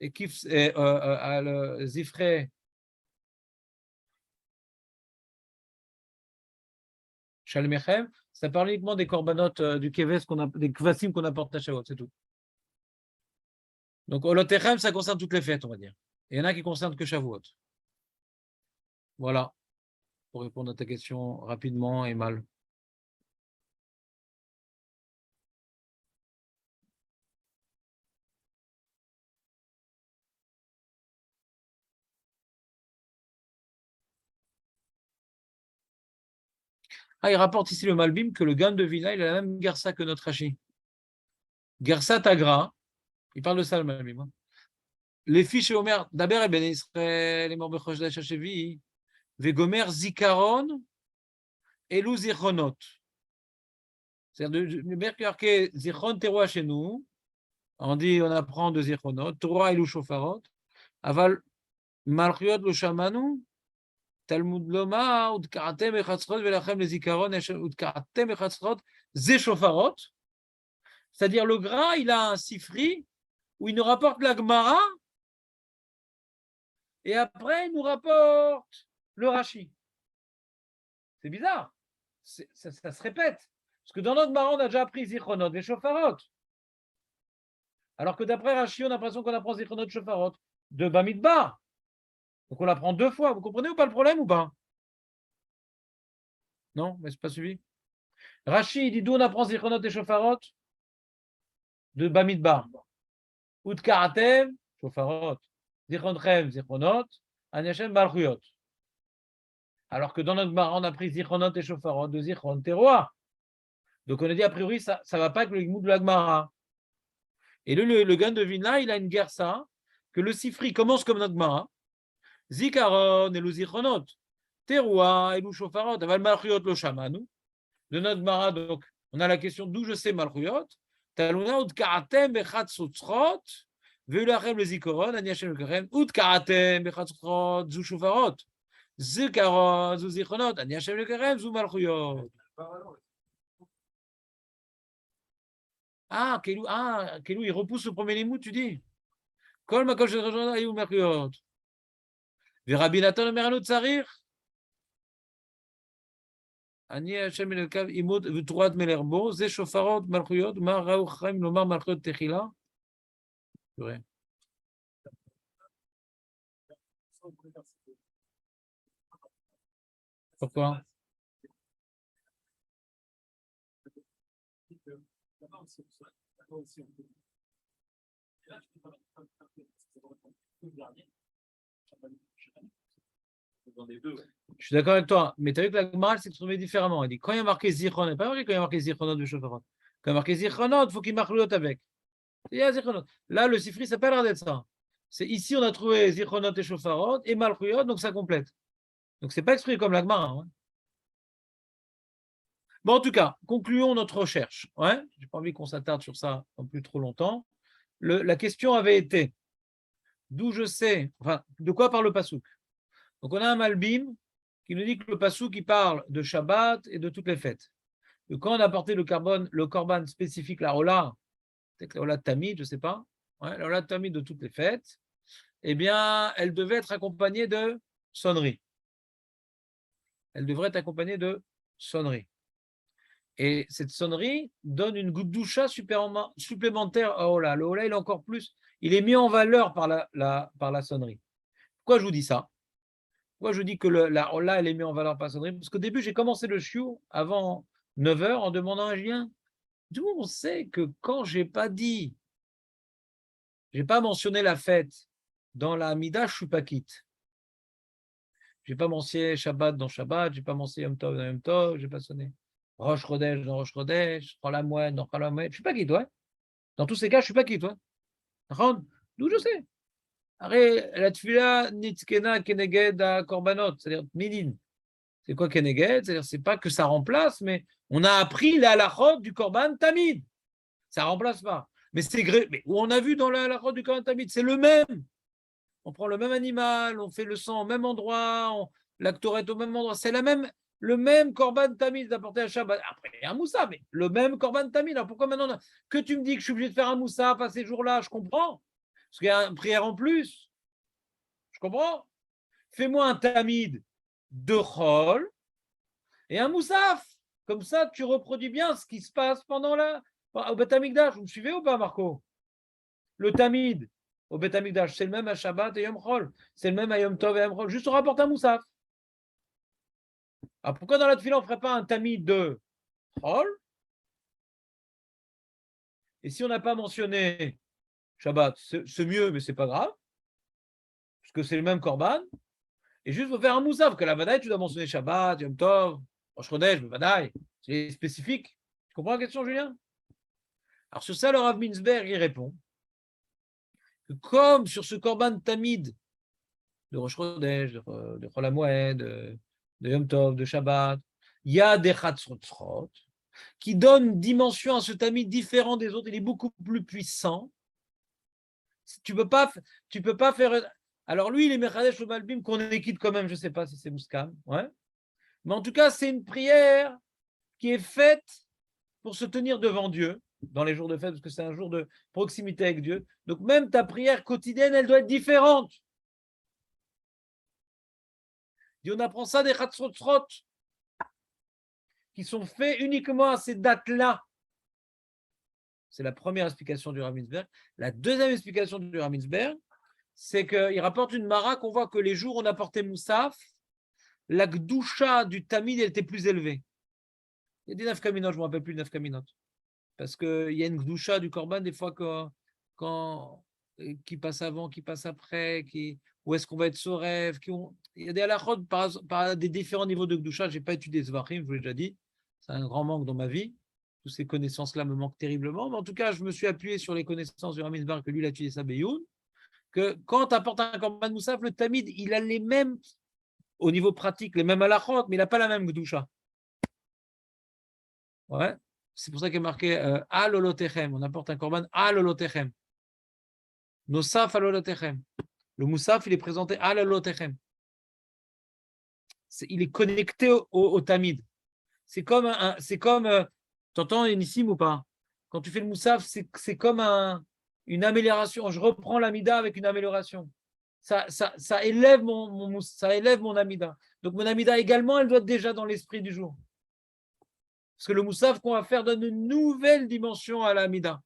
et à le Zifre Shalmechem, ça parle uniquement des corbanotes du Keves, des Kvasim qu'on apporte à Shavuot, c'est tout. Donc, Olotechem, ça concerne toutes les fêtes, on va dire. Et il y en a qui concernent que Shavuot. Voilà, pour répondre à ta question rapidement et mal. Ah, il rapporte ici le Malbim que le Gan de Vilna, il a la même Gersa que notre Rashi. Gersa Tagra, il parle de ça le Malbim. Hein. Les fiches Omer, d'Aber et Ben Israël, les morts Bechodesh Hashevi, Vegomer Zikaron, Elou Zichronot. C'est-à-dire, le Merkurke Zichron Teroa chez nous, on dit, on apprend de Zichronot, Torah Elou Shofarot, Aval Malchiot lo Shamanu, Talmud Loma, Udkaratem Echatzrot, Velachem les Zikaron, Udkaratem Echatzrot, Ze Shofarot. C'est-à-dire, le gras, il a un sifri où il nous rapporte la Gemara et après, il nous rapporte le Rashi. C'est bizarre. Ça se répète. Parce que dans notre Gemara, on a déjà appris Zichronot et Shofarot. Alors que d'après Rashi, on a l'impression qu'on apprend Zichronot et Shofarot de Bamidbar. Donc, on l'apprend deux fois. Vous comprenez ou pas le problème ou pas? Non, mais c'est pas suivi. Rashi, il dit d'où on apprend Zichronot et Shofarot de Bamidbar. Udkaratem, Shofarot. Zichronchem, Zichronot, Aniachem, Malchuyot. Alors que dans notre Gemara, on a pris Zichronot et Shofarot de Zichron Teroa. Donc on a dit a priori, ça ne va pas avec le Gmoud de la Gemara. Et le Gan de Vilna, il a une gersa que le Sifri commence comme notre Gemara. Zikaron et le Zichronot. Teroa et le Shofarot. Aval Malchuyot lo Shamanu. De notre Gemara, donc, on a la question d'où je sais Malchuyot. Taluna Udkaratem Bechat Sotzrot. Veulachem le Zikoron, Aniachem le Kerem. Udkaratem Bechat Sotzrot, Zu Shofarot. Zikaron, Zu Zichronot. Aniachem le Kerem, Zu Malchuyot. Ah, Kelou, il repousse le premier limoud, tu dis. Kol Makol Shel Roshana Ayu Malchuyot. Rabbi Natan Omer Anu Tsarir. Ani Hashem el Kav Imod V'Turat Melerbo. Ze Shofarot Malchuyot. Ma Ra'u Chaim Lomar Malchuyot Techila. Ouais. Pourquoi? Je suis d'accord avec toi, mais tu as vu que la Gemara s'est trouvée différemment. Elle dit quand il y a marqué Zichron, pas marqué quand il y a marqué Zichronot de Shofarot. Quand il y a marqué Zichronot, il faut qu'il marque l'autre avec. Là, le Sifri, ça n'a pas l'air d'être ça. C'est ici, on a trouvé Zichronot et Shofarot et Malchuyot, donc ça complète. Donc, ce n'est pas exprimé comme la Gemara. Hein. Bon, en tout cas, concluons notre recherche. Ouais, je n'ai pas envie qu'on s'attarde sur ça non plus trop longtemps. La question avait été d'où je sais, enfin, de quoi parle le Passouk. Donc, on a un Malbim qui nous dit que le Passouk, il parle de Shabbat et de toutes les fêtes. Et quand on a porté le korban spécifique, la Ola, peut-être la Ola Tamid, je ne sais pas, ouais, la Ola Tamid de toutes les fêtes, eh bien, elle devait être accompagnée de sonnerie. Elle devrait être accompagnée de sonnerie. Et cette sonnerie donne une goutte doucha supplémentaire à Ola. Le Ola, il est encore plus, il est mis en valeur par la sonnerie. Pourquoi je vous dis ça? Pourquoi je dis que la Ola, elle est mise en valeur par la sonnerie? Parce qu'au début, j'ai commencé le shiur avant 9h en demandant à un Julien, tout le monde sait que quand je n'ai pas mentionné la fête dans la Hamida, je ne suis pas quitte. Je n'ai pas mentionné Shabbat dans Shabbat, je n'ai pas mentionné Yom Tov dans Yom Tov, je n'ai pas sonné Rosh Chodesh dans Rosh Chodesh, Chol HaMoed dans Chol HaMoed, je ne suis pas quitte, ouais. Dans tous ces cas, je ne suis pas quitte, ouais. D'où je sais. Arrête, la tfila nitzkena keneged a korbanot, c'est-à-dire midin. C'est quoi keneged? C'est-à-dire, c'est pas que ça remplace, mais on a appris la halachot du korban tamid. Ça remplace pas. Mais c'est mais où on a vu dans la halachot du korban tamid, c'est le même. On prend le même animal, on fait le sang au même endroit, la Ktoret au même endroit. C'est le même Korban Tamid d'apporter à Shabbat. Après, il y a un Moussaf, mais le même Korban Tamid. Alors pourquoi maintenant que tu me dis que je suis obligé de faire un Moussaf à ces jours-là? Je comprends. Parce qu'il y a une prière en plus. Je comprends. Fais-moi un Tamid de Chol et un Moussaf. Comme ça, tu reproduis bien ce qui se passe au Beth Amikdash. Vous me suivez ou pas, Marco? Le Tamid au Beth Amikdash, c'est le même à Shabbat et Yom Chol. C'est le même à Yom Tov et Yom Chol. Juste on rapporte un Moussaf. Alors pourquoi dans la Tefila on ne ferait pas un Tamid de Chol? Et si on n'a pas mentionné Shabbat, c'est mieux, mais c'est pas grave. Parce que c'est le même Korban. Et juste pour faire un Moussaf, que la Vadaï, tu dois mentionner Shabbat, Yom Tov, Rosh Chodesh, Vadaï. C'est spécifique. Tu comprends la question, Julien? Alors sur ça, le Rav Minzberg, il répond que comme sur ce Korban Tamid de Rosh Chodesh, de Chol HaMoed, de Yom Tov, de Shabbat, il y a des Chatzrotzrot qui donnent une dimension à ce Tamid différent des autres. Il est beaucoup plus puissant. Tu peux pas faire. Alors lui, il est Mechadesh le Malbim qu'on équite quand même. Je ne sais pas si c'est Mouskam. Ouais. Mais en tout cas, c'est une prière qui est faite pour se tenir devant Dieu dans les jours de fête, parce que c'est un jour de proximité avec Dieu. Donc même ta prière quotidienne, elle doit être différente. Et on apprend ça des Chatzrotzrot qui sont faits uniquement à ces dates-là. C'est la première explication du Rav Minzberg. La deuxième explication du Rav Minzberg, c'est qu'il rapporte une mara qu'on voit que les jours où on apportait Moussaf, la Gdusha du Tamid, elle était plus élevée. Il y a des nafkaminot, je ne me rappelle plus de nafkaminot. Parce qu'il y a une Gdusha du Korban, des fois, qui passe avant, qui passe après, où est-ce qu'on va être Sorev. Il y a des halachot par des différents niveaux de Gdusha. Je n'ai pas étudié Zvachim, je vous l'ai déjà dit. C'est un grand manque dans ma vie. Toutes ces connaissances-là me manquent terriblement. Mais en tout cas, je me suis appuyé sur les connaissances du Rav Minzberg que lui, il a étudié ça Beyoun. Que quand tu apportes un Korban Moussaf, le Tamid, il a les mêmes, au niveau pratique, les mêmes halachot, mais il n'a pas la même Gdusha. Ouais. C'est pour ça qu'il est marqué Al Olotechem. On apporte un Korban Al Olotechem. Nosaf Al Olotechem. Le Moussaf, il est présenté Al Olotechem. Il est connecté au Tamid. C'est comme t'entends Nissim ou pas? Quand tu fais le Moussaf, c'est comme une amélioration. Je reprends l'Amida avec une amélioration. Ça élève ça élève mon Amida. Donc mon Amida également, elle doit être déjà dans l'esprit du jour. Parce que le Moussaf qu'on va faire donne une nouvelle dimension à l'Amida.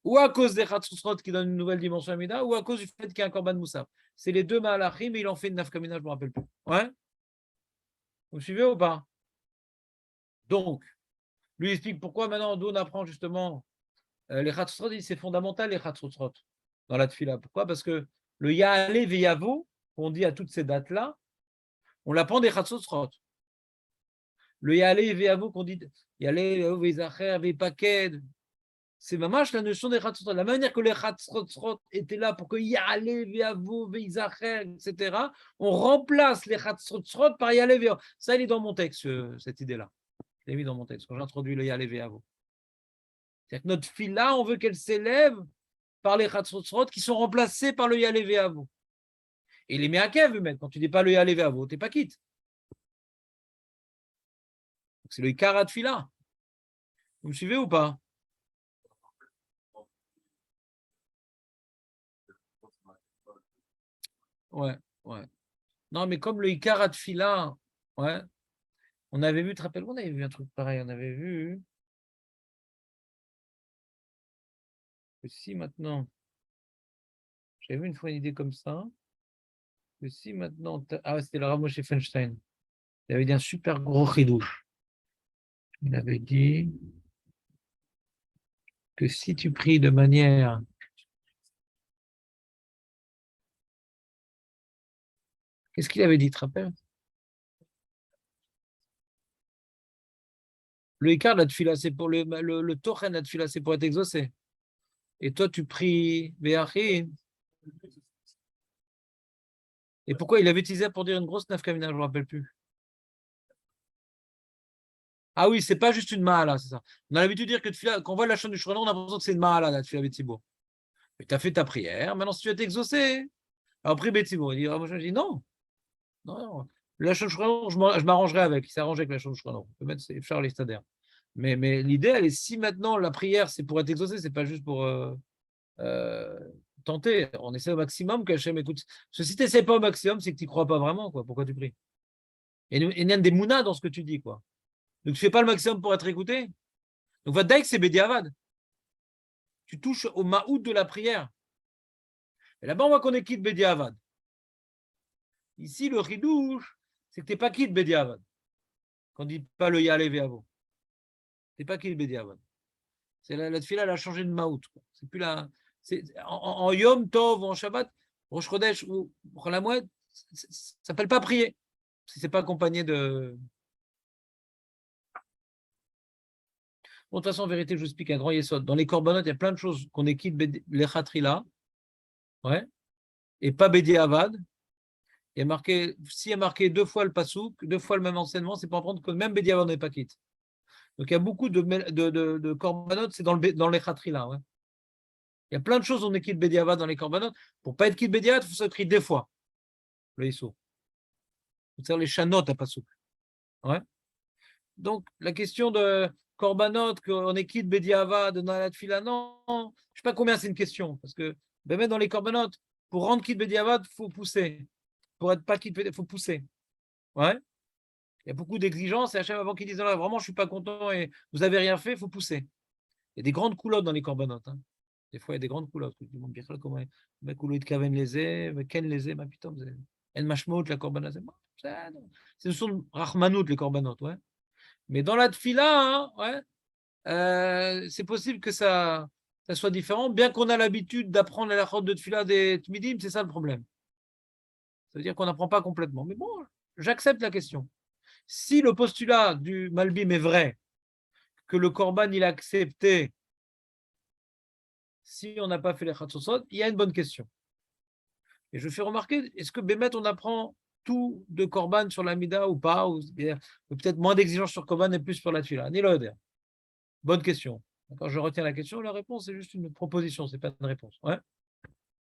Ou à cause des Chatzrotzrot qui donnent une nouvelle dimension à l'Amida, ou à cause du fait qu'il y a un Korban Moussaf. C'est les deux Mahalachim, mais il en fait une nafkamina, je ne me rappelle plus. Ouais? Vous me suivez ou pas? Donc, lui explique pourquoi maintenant, d'où on apprend justement les Chatzrotzrot, c'est fondamental les Chatzrotzrot dans la Tfila. Pourquoi? Parce que le Ya'ale Ve'yavo, qu'on dit à toutes ces dates-là, on l'apprend des Chatzrotzrot. Le Ya'ale Ve'yavo qu'on dit Ya'ale Ve'yavo Ve'zacher Ve'paked, c'est mamash la notion des Chatzrotzrot. La manière que les Chatzrotzrot étaient là pour que Ya'ale Ve'yavo Ve'zacher, etc., on remplace les Chatzrotzrot par Ya'ale Ve'yavo. Ça, il est dans mon texte, cette idée-là. Je l'ai mis dans mon texte quand j'introduis le Ya'ale Ve'yavo. C'est-à-dire que notre fille-là, on veut qu'elle s'élève par les Chatzrotzrot qui sont remplacés par le Ya'ale Ve'yavo. Et les Meakev, même, quand tu dis pas le Ya'ale Ve'yavo, tu n'es pas quitte. C'est le Ikarat Fila. Vous me suivez ou pas? Ouais, ouais. Non, mais comme le Ikarat Fila, ouais, on avait vu, tu te rappelles, on avait vu un truc pareil, on avait vu que si maintenant, j'avais vu une fois une idée comme ça, que si maintenant, c'était le Rav Moshe Feinstein, il avait dit un super gros chidouche. Il avait dit que si tu pries de manière qu'est-ce qu'il avait dit, tu te rappelles? Le Ikar, la tfila, c'est pour le Tochen, la tfila, c'est pour être exaucé. Et toi, tu pries Béachin. Et pourquoi il avait utilisé pour dire une grosse nafkamina, je ne me rappelle plus. Ah oui, c'est pas juste une mahala, c'est ça. On a l'habitude de dire que tfila, quand on voit la chaîne du Shuranon, on a l'impression que c'est une mahala, la tfila Betsibour. Mais tu as fait ta prière, maintenant si tu vas t'exaucer, Alors, pris Betzibur, il dit, moi, je dis non. Non. La Shulchan, je m'arrangerai avec. Il s'est arrangé avec la Shulchan. On peut mettre Charles Stader. Mais l'idée, elle est si maintenant la prière, c'est pour être exaucée, c'est pas juste pour tenter. On essaie au maximum qu'Hachem écoute. Parce que si tu n'essaies pas au maximum, c'est que tu ne crois pas vraiment. Quoi. Pourquoi tu pries? Et il y a des mounas dans ce que tu dis. Quoi. Donc, tu ne fais pas le maximum pour être écouté. Donc, Vadaïk, c'est Bediavad. Tu touches au maout de la prière. Et là-bas, on voit qu'on est quitte Bediavad. Ici, le ridouche, c'est que tu n'es pas quitte Bediavad. Quand on ne dit pas le Yalev et Avo. Tu n'es pas quitte Bediavad. C'est la tefila, elle a changé de maout. C'est plus la. En Yom Tov, en Shabbat, Rosh Chodesh ou la Moued, ça ne s'appelle pas prier. Si ce n'est pas accompagné de. Bon, de toute façon, en vérité, je vous explique un grand yesod. Dans les korbanot, il y a plein de choses qu'on est quitte les khatrila, ouais, et pas Bédi Avad. Il y a marqué, s'il y a marqué 2 fois le pasouk, 2 fois le même enseignement, c'est pour apprendre que même Bédi Avad n'est pas quitte. Donc il y a beaucoup de korbanot, c'est dans les khatrila, ouais. Il y a plein de choses on est quitte Bédi Avad dans les korbanot. Pour ne pas être quitte Bédi Avad, il faut s'écrire 2 fois le Issou. C'est-à-dire les chanot à pasouk. Ouais. Donc la question de korbanot, qu'on est quitte Bédi Avad dans la tefila, non, je ne sais pas combien c'est une question, parce que même dans les korbanot, pour rendre quitte Bédi Avad, il faut pousser. Pour être pas quitte, il faut pousser. Ouais. Il y a beaucoup d'exigences et Hachem, avant qu'ils disent là, vraiment, je ne suis pas content et vous n'avez rien fait, il faut pousser. Il y a des grandes coulottes dans les corbanotes. Hein. Des fois, il y a des grandes coulottes. Tu demandes comment mais coulotte kaven les mais ken les ma putain, en mashmout la korbanot. C'est son rachmanout les corbanotes, ouais. Mais dans la tfila, hein, ouais, c'est possible que ça soit différent, bien qu'on a l'habitude d'apprendre la chod de tfila des tmidim, c'est ça le problème. Ça veut dire qu'on n'apprend pas complètement. Mais bon, j'accepte la question. Si le postulat du Malbim est vrai, que le Korban il a accepté, si on n'a pas fait les Khatsosot, il y a une bonne question. Et je fais remarquer, est-ce que Bémet, on apprend tout de Korban sur l'Amida ou pas, ou peut-être moins d'exigence sur Korban et plus sur la Tfila? Ni l'Oder. Bonne question. Quand je retiens la question, la réponse est juste une proposition, ce n'est pas une réponse. Ouais.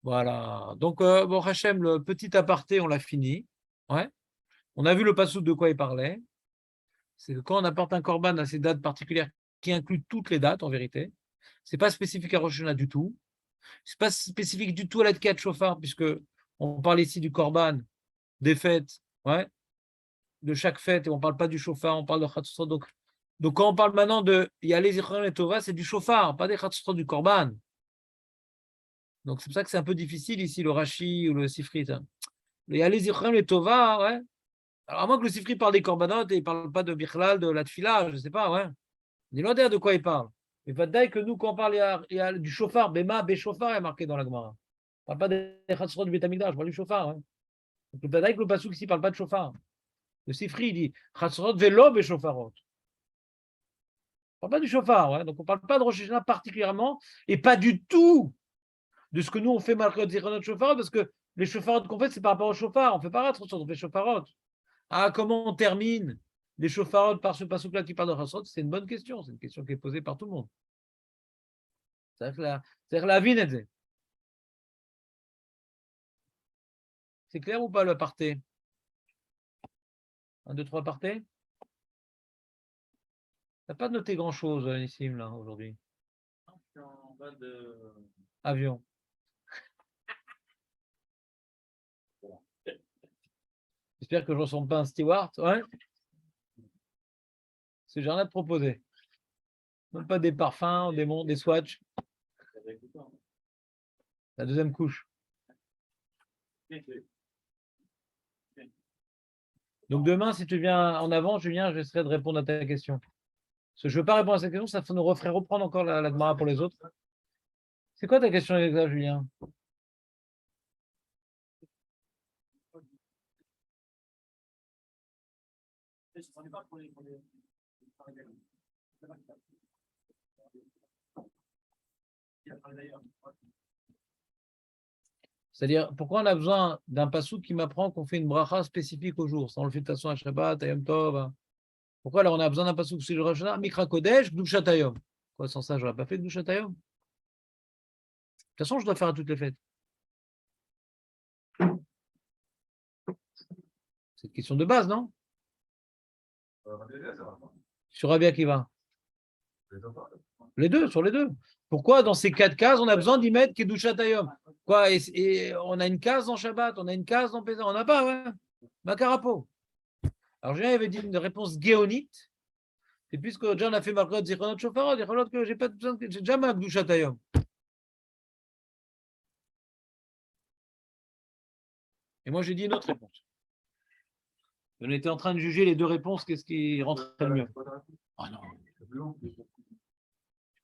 Voilà. Donc, bon, Hachem, le petit aparté, on l'a fini. Ouais. On a vu le passou de quoi il parlait. C'est que quand on apporte un korban à ces dates particulières, qui incluent toutes les dates en vérité, ce n'est pas spécifique à Rosh Hashanah du tout. Ce n'est pas spécifique du tout à la Tkiat Shofar, puisque on parle ici du korban, des fêtes, ouais, de chaque fête, et on ne parle pas du shofar, on parle de Chatzot. Donc quand on parle maintenant de Yalé Zichron et Tova, c'est du shofar, pas des Chatzot du korban. Donc c'est pour ça que c'est un peu difficile ici, le Rashi ou le Sifrit. Hein. Le Yalé Zichron et Tova, ouais. Alors, à moins que le Sifri parle des corbanotes et il ne parle pas de Bichlal, de la Tfila, je ne sais pas, ouais. Ni l'odeur de quoi il parle. Mais pas d'ailleurs que nous, quand on parle, il y a du chauffard, Bema, Béchauffard est marqué dans la Gemara. On ne parle pas des Khatsrot du Betamigdash, je parle du chauffard. Ouais. Donc, le Badaï que le Passouk ici ne parle pas de chauffard. Le Sifri, il dit Khatsrot Velo Béchauffarot. On ne parle pas du chauffard, ouais. Donc on ne parle pas de Rosh Hashanah particulièrement et pas du tout de ce que nous on fait malgré notre chauffard, parce que les chauffarotes qu'on fait, c'est par rapport au chauffard. On ne fait pas Khatsrot, on fait chauffarotes. Ah, comment on termine les chauffarotes par ce passouk-là qui parle de Chassot? C'est une bonne question. C'est une question qui est posée par tout le monde. C'est-à-dire la vie n'est. C'est clair ou pas le aparté? 1, 2, 3 aparté? T'as pas noté grand-chose, Nissim, là, aujourd'hui. Je suis en bas de. Avion. J'espère que je ne ressemble pas à un steward. Ouais. C'est j'ai rien à te proposer. Même pas des parfums, des swatchs. La deuxième couche. Donc demain, si tu viens en avant, Julien, j'essaierai de répondre à ta question. Parce que je ne veux pas répondre à cette question, ça nous referait reprendre encore la Gemara pour les autres. C'est quoi ta question avec ça, Julien? C'est-à-dire, pourquoi on a besoin d'un passou qui m'apprend qu'on fait une bracha spécifique au jour, sans le fait de toute façon à Shabbat, à Yom Tov? Hein. Pourquoi alors on a besoin d'un passou sur le Rosh Hashanah, Mikra Kodesh, Gdushat Hayom? Quoi, sans ça, je n'aurais pas fait Gdushat Hayom. De toute façon, je dois faire à toutes les fêtes. C'est une question de base, non? Rabbi Eliezer, attends, Sur Rabbi Akiva. je les entends. Les deux, sur les deux. Pourquoi, dans ces 4 cases, on a besoin d'y mettre Kedushat Hayom? Quoi, et on a une case dans Shabbat, on a une case dans Pesach, on n'a pas, ouais. Macarapo. Alors, Julien avait dit une réponse géonite. Et puisque John a fait Marcot Zichronot Shofarot, Zichronot que j'ai pas besoin, j'ai déjà ma Kedushat Hayom. Et moi, j'ai dit une autre réponse. On était en train de juger les deux réponses, qu'est-ce qui rentrait le mieux? Oh non,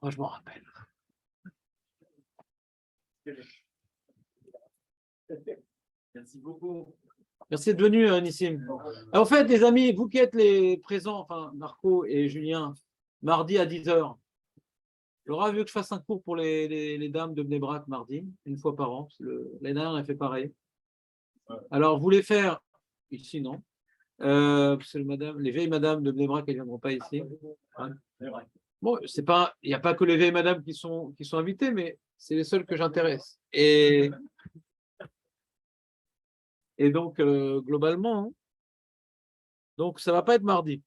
moi, je m'en rappelle. Merci beaucoup. Merci d'être venu, Nissim. En fait, les amis, vous qui êtes les présents, enfin, Marco et Julien, mardi à 10h, Laura veut que je fasse un cours pour les dames de Bnei Brak mardi, une fois par an. L'année dernière, on a fait pareil. Alors, vous voulez faire ici, non? Parce que les vieilles madames de Bnei Brak, elles ne viendront pas ici. Hein? Bon, c'est pas, il n'y a pas que les vieilles madames qui sont invitées, mais c'est les seules que j'intéresse. Et donc, globalement, hein, donc ça ne va pas être mardi.